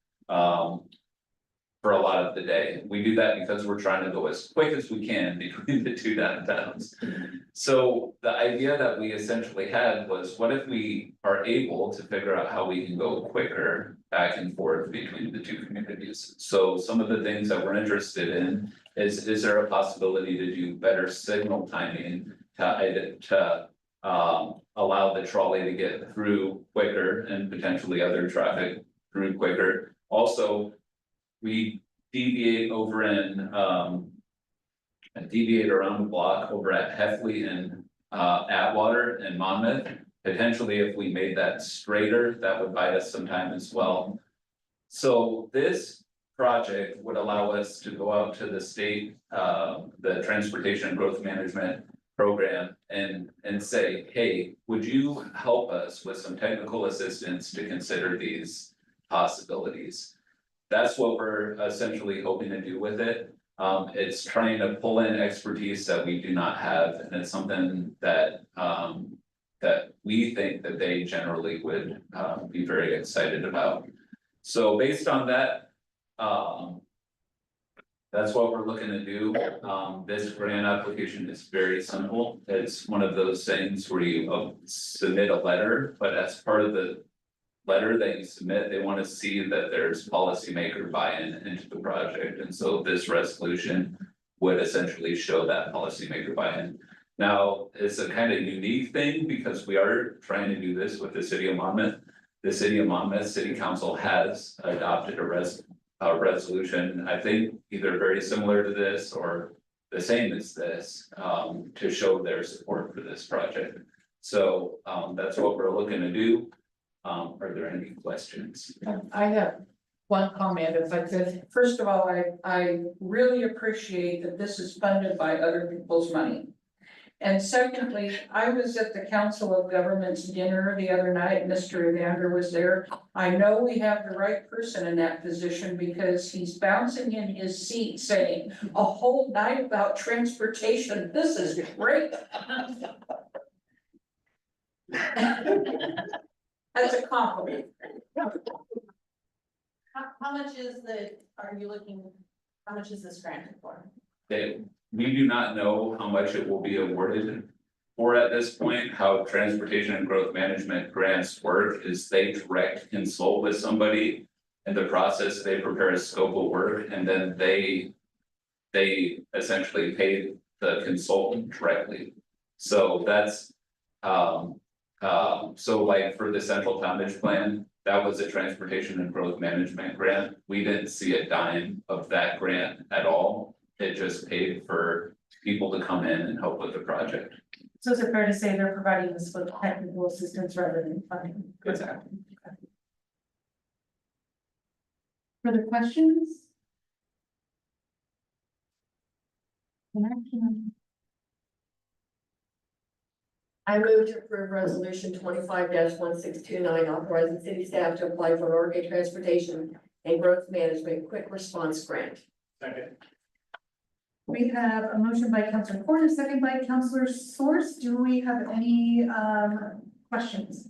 For a lot of the day. We do that because we're trying to go as quick as we can between the two downtowns. So the idea that we essentially had was, what if we are able to figure out how we can go quicker back and forth between the two communities? So some of the things that we're interested in is there a possibility to do better signal timing to allow the trolley to get through quicker and potentially other traffic through quicker. Also, we deviate over in, deviate around the block over at Heffley and Atwater and Monmouth. Potentially, if we made that straighter, that would buy us some time as well. So this project would allow us to go out to the state, the Transportation and Growth Management Program and say, hey, would you help us with some technical assistance to consider these possibilities? That's what we're essentially hoping to do with it. It's trying to pull in expertise that we do not have, and it's something that that we think that they generally would be very excited about. So based on that, that's what we're looking to do. This grant application is very simple. It's one of those things where you submit a letter, but as part of the letter that you submit, they want to see that there's policymaker buy-in into the project, and so this resolution would essentially show that policymaker buy-in. Now, it's a kind of unique thing because we are trying to do this with the city of Monmouth. The city of Monmouth City Council has adopted a resolution, I think either very similar to this or the same as this, to show their support for this project. So that's what we're looking to do. Are there any questions? I have one comment, if I could. First of all, I really appreciate that this is funded by other people's money. And secondly, I was at the Council of Governments dinner the other night, Mr. Evander was there. I know we have the right person in that position because he's bouncing in his seat saying a whole night about transportation, this is great. That's a compliment. How much is how much is this granted for? We do not know how much it will be awarded for at this point. How Transportation and Growth Management grants work is they direct consult with somebody. In the process, they prepare a scope of work and then they essentially pay the consultant directly. So that's so like for the Central Tonnage Plan, that was a Transportation and Growth Management grant. We didn't see a dime of that grant at all. It just paid for people to come in and help with the project. So is it fair to say they're providing this with technical assistance rather than funding? Exactly. Further questions? I move to approve resolution 25-1629, authorizing city staff to apply for an Oregon Transportation and Growth Management Quick Response Grant. Second. We have a motion by Councilor Ford, a second by Councilor Source. Do we have any questions?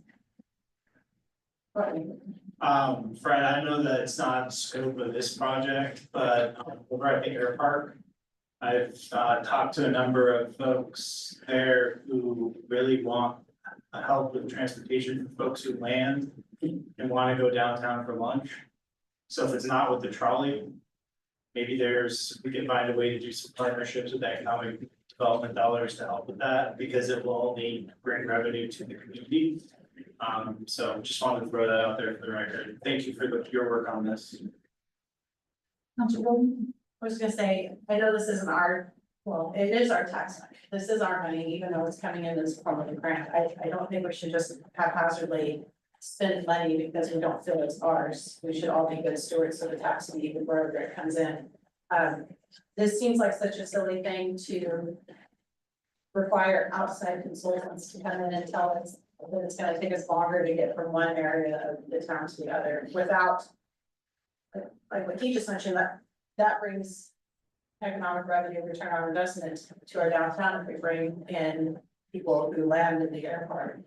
Fred, I know that it's not scope of this project, but over at the air park, I've talked to a number of folks there who really want help with transportation for folks who land and want to go downtown for lunch. So if it's not with the trolley, maybe we can find a way to do some partnerships with economic development dollars to help with that, because it will only bring revenue to the community. So just wanted to throw that out there for the record. Thank you for your work on this. Councilor Golden? I was gonna say, I know this isn't it is our tax money. This is our money, even though it's coming in as form of a grant. I don't think we should just haphazardly spend money because we don't feel it's ours. We should all be good stewards of the tax money wherever it comes in. This seems like such a silly thing to require outside consultants to come in and tell us that it's gonna take us longer to get from one area of the town to the other without, like what he just mentioned, that brings economic revenue return on investment to our downtown if we bring in people who land in the airport.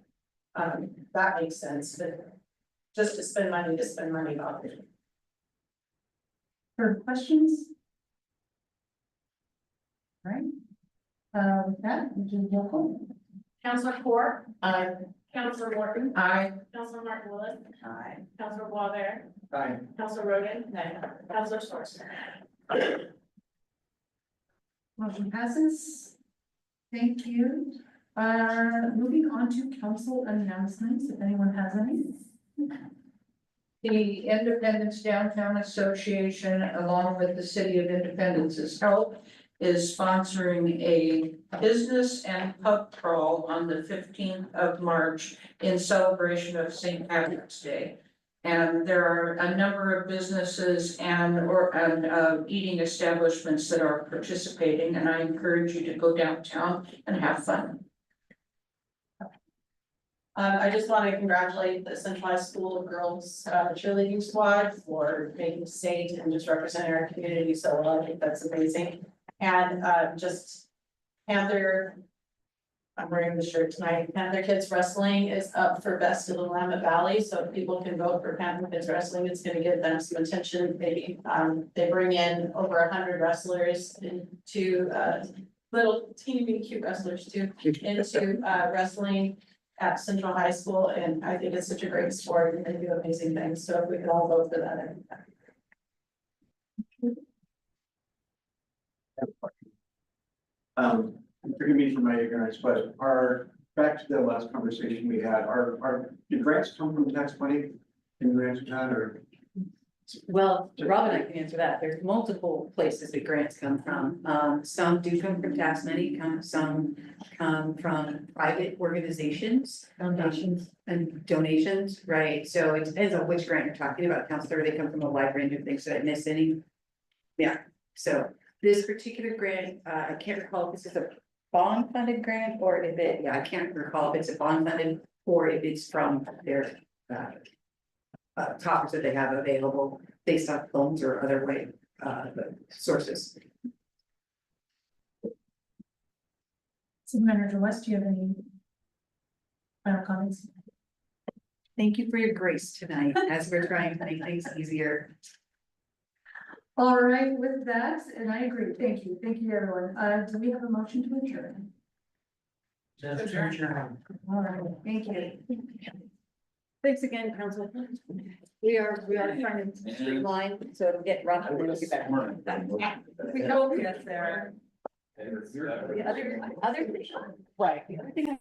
That makes sense, but just to spend money about it. For questions? All right. With that, we can go home. Counselor Core. Counselor Morton. Aye. Counselor Martin Willis. Aye. Counselor Boisvert. Aye. Counselor Rogan. No. Counselor Source. Motion passes. Thank you. Moving on to council announcements, if anyone has any. The Independence Downtown Association, along with the City of Independence's help, is sponsoring a business and pub crawl on the 15th of March in celebration of St. Patrick's Day. And there are a number of businesses and eating establishments that are participating, and I encourage you to go downtown and have fun. I just want to congratulate the Central High School of Girls cheerleading squad for making state and just representing our community so well. I think that's amazing. And just Panther, I'm wearing the shirt tonight. Panther Kids Wrestling is up for Best of the Willamette Valley, so if people can vote for Panther Kids Wrestling, it's gonna give them some attention. They bring in over 100 wrestlers into little teeny cute wrestlers too into wrestling at Central High School, and I think it's such a great sport and they do amazing things. So if we could all vote for that, I'd be happy. Forgive me for my ignorance, but back to the last conversation we had, did grants come from tax money? Can you answer that, or? Well, Rob and I can answer that. There's multiple places that grants come from. Some do come from tax money, some come from private organizations. Foundations. And donations, right? So it depends on which grant you're talking about, Counselor. They come from a wide range of things. Did I miss any? Yeah, so this particular grant, I can't recall if this is a bond funded grant or if I can't recall if it's a bond funded or if it's from their topics that they have available based on loans or other way sources. City Manager West, do you have any final comments? Thank you for your grace tonight as we're trying to make things easier. All right, with that, and I agree, thank you, everyone. Do we have a motion to adjourn? All right, thank you. Thanks again, Council. We are trying to streamline, so it'll get rough. We hope yes, there. The other thing, right, the other thing